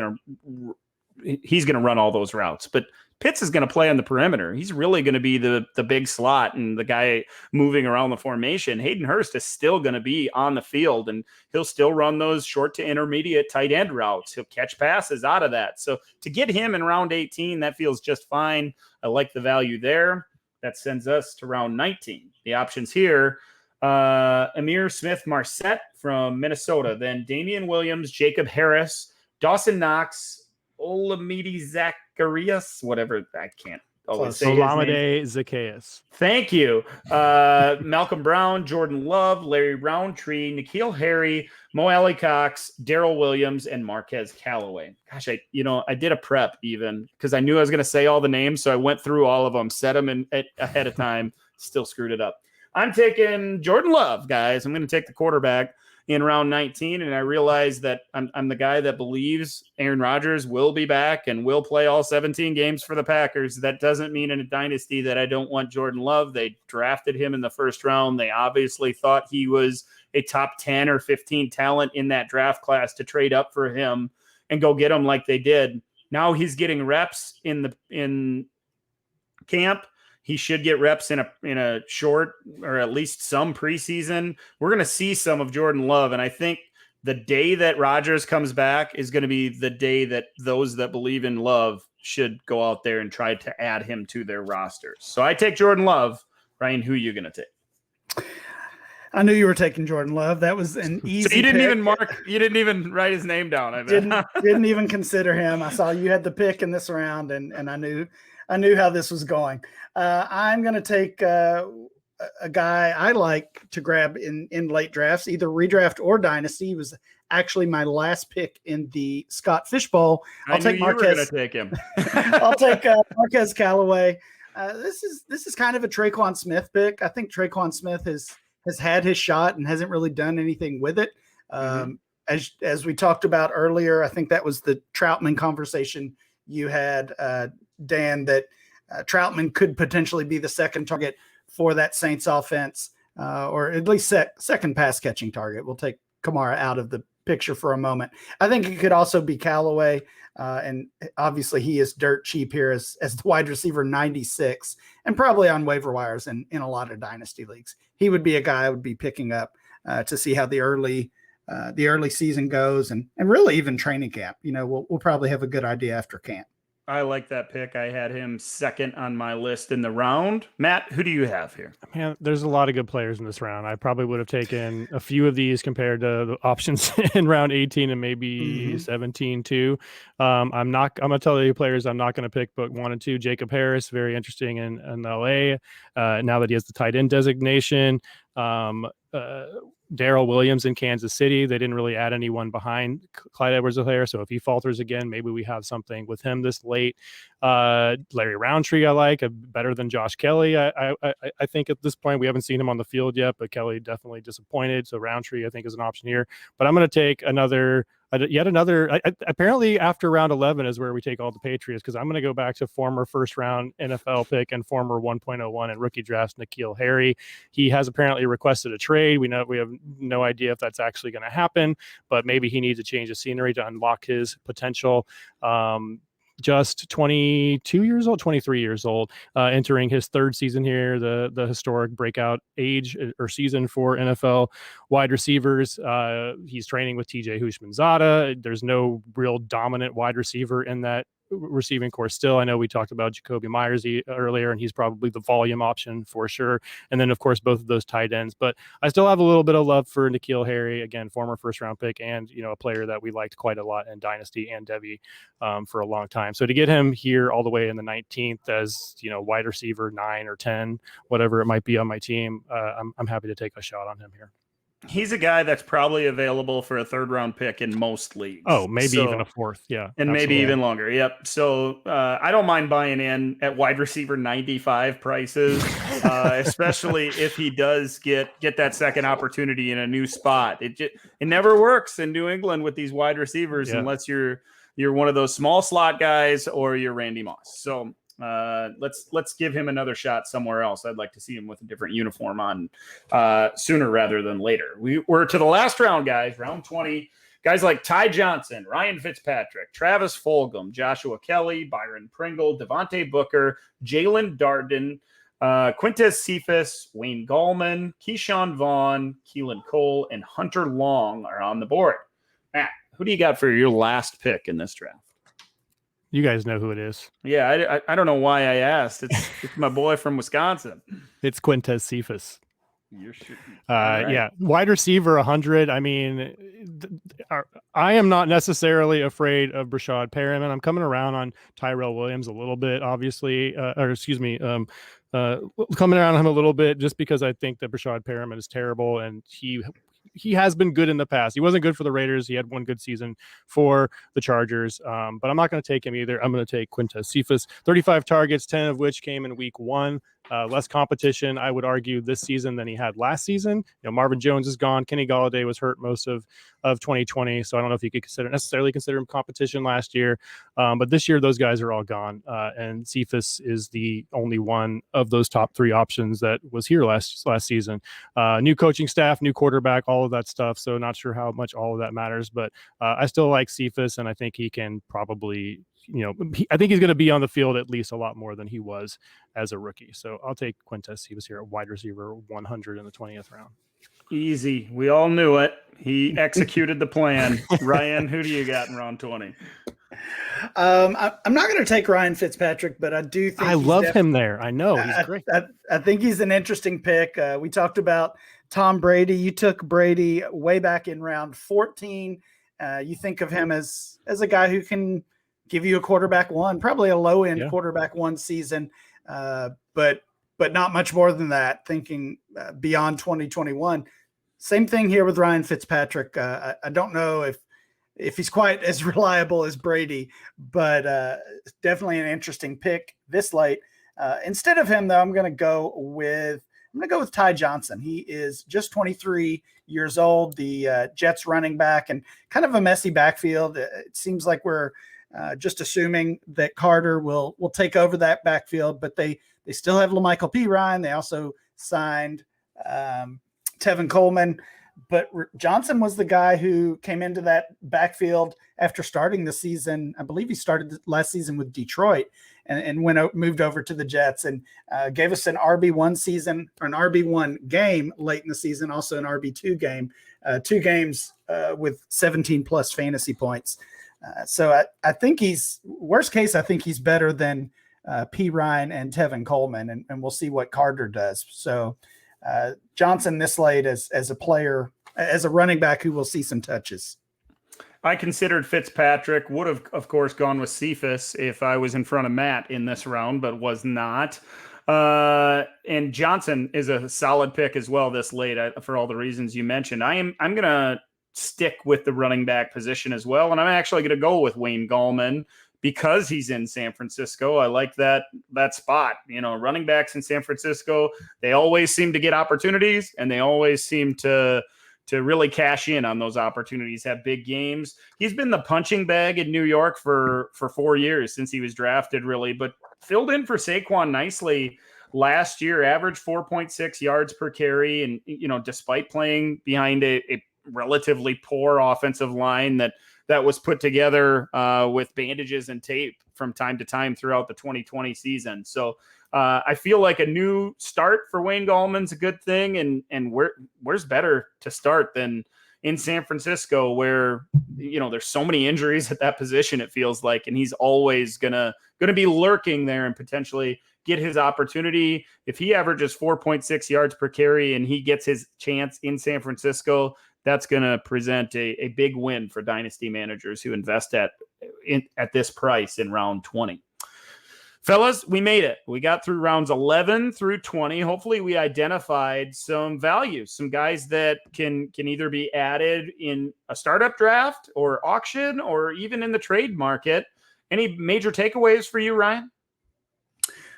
he's going to run all those routes. But Pitts is going to play on the perimeter. He's really going to be the big slot and the guy moving around the formation. Hayden Hurst is still going to be on the field, and he'll still run those short to intermediate tight end routes. He'll catch passes out of that. So to get him in round 18, that feels just fine. I like the value there. That sends us to round 19. The options here, Amir Smith-Marset from Minnesota, then Damian Williams, Jacob Harris, Dawson Knox, Olamide Zacharias, whatever, I can't always say his name. Olamide Zacchaeus. Thank you. Malcolm Brown, Jordan Love, Larry Roundtree, N'Keal Harry, Mo Alley Cox, Darrell Williams, and Marquez Callaway. Gosh, I did a prep even because I knew I was going to say all the names, so I went through all of them, set them ahead of time, still screwed it up. I'm taking Jordan Love, guys. I'm going to take the quarterback in round 19, and I realize that I'm the guy that believes Aaron Rodgers will be back and will play all 17 games for the Packers. That doesn't mean in a dynasty that I don't want Jordan Love. They drafted him in the first round. They obviously thought he was a top 10 or 15 talent in that draft class to trade up for him and go get him like they did. Now he's getting reps in camp. He should get reps in a short or at least some preseason. We're going to see some of Jordan Love. And I think the day that Rodgers comes back is going to be the day that those that believe in Love should go out there and try to add him to their rosters. So I take Jordan Love. Ryan, who are you going to take? I knew you were taking Jordan Love. That was an easy So you didn't pick. you didn't even write his name down. I bet. Didn't even consider him. I saw you had the pick in this round, and I knew how this was going. I'm going to take a guy I like to grab in late drafts, either redraft or dynasty. He was actually my last pick in the Scott Fishbowl. I'll take Marquez. Going to take him. I'll take Marquez Callaway. This is kind of a Traquan Smith pick. I think Traquan Smith has had his shot and hasn't really done anything with it. As we talked about earlier, I think that was the Trautman conversation you had, Dan, that Trautman could potentially be the second target for that Saints offense, or at least second pass catching target. We'll take Kamara out of the picture for a moment. I think it could also be Callaway, and obviously he is dirt cheap here as the wide receiver 96, and probably on waiver wires in a lot of dynasty leagues. He would be a guy I would be picking up to see how the early season goes, and really even training camp. We'll probably have a good idea after camp. I like that pick. I had him second on my list in the round. Matt, who do you have here? Man, there's a lot of good players in this round. I probably would have taken a few of these compared to the options in round 18 and maybe 17 too. I'm going to tell you players I'm not going to pick, but 1 and 2. Jacob Harris, very interesting in LA. Now that he has the tight end designation. Darrell Williams in Kansas City. They didn't really add anyone behind Clyde Edwards-Helaire. So if he falters again, maybe we have something with him this late. Larry Roundtree, I like better than Josh Kelly. I think at this point, we haven't seen him on the field yet, but Kelly definitely disappointed. So Roundtree, I think, is an option here. But I'm going to take yet another. Apparently, after round 11 is where we take all the Patriots, because I'm going to go back to former first round NFL pick and former 1.01 and rookie drafts N'Keal Harry. He has apparently requested a trade. We have no idea if that's actually going to happen, but maybe he needs a change of scenery to unlock his potential. Just 23 years old, entering his third season here, the historic breakout age or season for NFL wide receivers. He's training with TJ Houshmandzadeh. There's no real dominant wide receiver in that receiving core still. I know we talked about Jakobi Meyers earlier, and he's probably the volume option for sure. And then, of course, both of those tight ends. But I still have a little bit of love for N'Keal Harry, again, former first-round pick, and a player that we liked quite a lot in Dynasty and Devy for a long time. So to get him here all the way in the 19th as wide receiver 9 or 10, whatever it might be on my team, I'm happy to take a shot on him here. He's a guy that's probably available for a third-round pick in most leagues. Oh, maybe even a fourth. Yeah. And absolutely. Maybe even longer. Yep. So I don't mind buying in at wide receiver 95 prices, especially if he does get that second opportunity in a new spot. It never works in New England with these wide receivers unless you're one of those small slot guys or you're Randy Moss. So let's give him another shot somewhere else. I'd like to see him with a different uniform on sooner rather than later. We're to the last round, guys, round 20. Guys like Ty Johnson, Ryan Fitzpatrick, Travis Fulgham, Joshua Kelly, Byron Pringle, Devontae Booker, Jalen Darden, Quintez Cephus, Wayne Gallman, Keyshawn Vaughn, Keelan Cole, and Hunter Long are on the board. Matt, who do you got for your last pick in this draft? You guys know who it is. Yeah, I don't know why I asked. It's my boy from Wisconsin. It's Quintez Cephus. You're shooting. Right. Yeah, wide receiver 100. I mean, I am not necessarily afraid of Rashaad Penny. I'm coming around on Tyrell Williams a little bit, obviously, coming around on him a little bit just because I think that Rashaad Penny is terrible, and he has been good in the past. He wasn't good for the Raiders. He had one good season for the Chargers, but I'm not going to take him either. I'm going to take Quintez Cephus. 35 targets, 10 of which came in week 1. Less competition, I would argue, this season than he had last season. Marvin Jones is gone. Kenny Golladay was hurt most of 2020, so I don't know if you could necessarily consider him competition last year. But this year, those guys are all gone, and Cephus is the only one of those top 3 options that was here last season. New coaching staff, new quarterback, all of that stuff. So not sure how much all of that matters, but I still like Cephus, and I think he can probably. I think he's going to be on the field at least a lot more than he was as a rookie. So I'll take Quintez Cephus here at wide receiver 100 in the 20th round. Easy. We all knew it. He executed the plan. Ryan, who do you got in round 20? I'm not going to take Ryan Fitzpatrick, but I do think I love him there. I know he's great. I think he's an interesting pick. We talked about Tom Brady. You took Brady way back in round 14. You think of him as a guy who can give you a quarterback one, probably a low end quarterback one season, but not much more than that. Thinking beyond 2021, same thing here with Ryan Fitzpatrick. I don't know if he's quite as reliable as Brady, but definitely an interesting pick this late. Instead of him, though, I'm going to go with Ty Johnson. He is just 23 years old, the Jets running back, and kind of a messy backfield. It seems like we're just assuming that Carter will take over that backfield, but they still have LaMichael P. Ryan. They also signed Tevin Coleman, but Johnson was the guy who came into that backfield after starting the season. I believe he started last season with Detroit and moved over to the Jets and gave us an RB1 season or an RB1 game late in the season, also an RB2 game, 2 games with 17 plus fantasy points. So I think worst case, I think he's better than P. Ryan and Tevin Coleman, and we'll see what Carter does. So Johnson this late as a player, as a running back who will see some touches. I considered Fitzpatrick, would have, of course, gone with Cephus if I was in front of Matt in this round, but was not. And Johnson is a solid pick as well this late for all the reasons you mentioned. I'm going to stick with the running back position as well. And I'm actually going to go with Wayne Gallman because he's in San Francisco. I like that spot. Running backs in San Francisco, they always seem to get opportunities and they always seem to really cash in on those opportunities, have big games. He's been the punching bag in New York for 4 years since he was drafted, really, but filled in for Saquon nicely last year, averaged 4.6 yards per carry. And, despite playing behind a relatively poor offensive line that was put together with bandages and tape from time to time throughout the 2020 season. So I feel like a new start for Wayne Gallman's a good thing. And where's better to start than in San Francisco, where, there's so many injuries at that position, it feels like, and he's always gonna be lurking there and potentially get his opportunity. If he averages 4.6 yards per carry and he gets his chance in San Francisco, that's going to present a big win for dynasty managers who invest at this price in round 20. Fellas, we made it. We got through rounds 11 through 20. Hopefully we identified some values, some guys that can either be added in a startup draft or auction or even in the trade market. Any major takeaways for you, Ryan?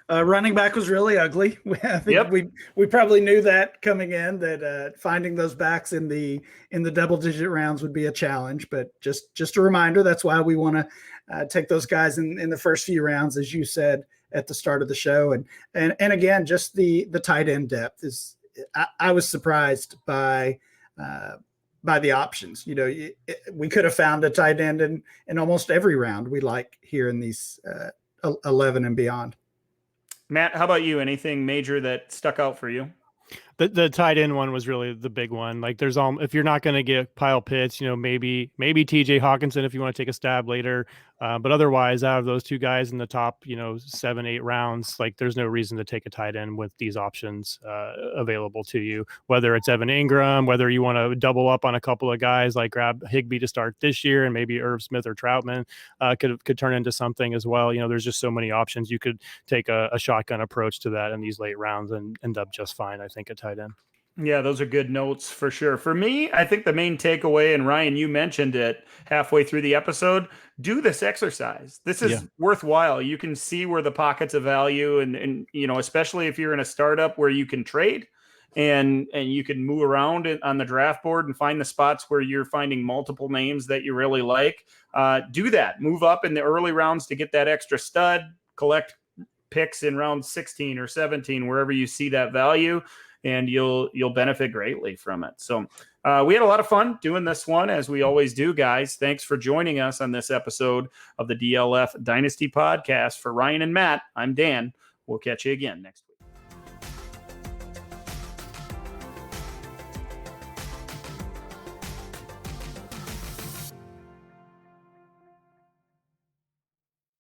Running back was really ugly. I think we probably knew that coming in, that finding those backs in the double-digit rounds would be a challenge. But just a reminder, that's why we want to take those guys in the first few rounds, as you said at the start of the show. And again, just the tight end depth is. I was surprised by by the options. We could have found a tight end in almost every round we like here in these 11 and beyond. Matt, how about you? Anything major that stuck out for you? The tight end one was really the big one. Like there's if you're not going to get Kyle Pitts, maybe TJ Hawkinson if you want to take a stab later. But otherwise, out of those two guys in the top, 7-8 rounds, like there's no reason to take a tight end with these options available to you. Whether it's Evan Engram, whether you want to double up on a couple of guys, like grab Higbee to start this year, and maybe Irv Smith or Trautman could turn into something as well. There's just so many options. You could take a shotgun approach to that in these late rounds and end up just fine, I think, at tight end. Yeah, those are good notes for sure. For me, I think the main takeaway, and Ryan, you mentioned it halfway through the episode, do this exercise. This is worthwhile. You can see where the pockets of value and especially if you're in a startup where you can trade and you can move around on the draft board and find the spots where you're finding multiple names that you really like. Do that. Move up in the early rounds to get that extra stud, collect picks in round 16 or 17, wherever you see that value, and you'll benefit greatly from it. So we had a lot of fun doing this one, as we always do, guys. Thanks for joining us on this episode of the DLF Dynasty Podcast. For Ryan and Matt, I'm Dan. We'll catch you again next week.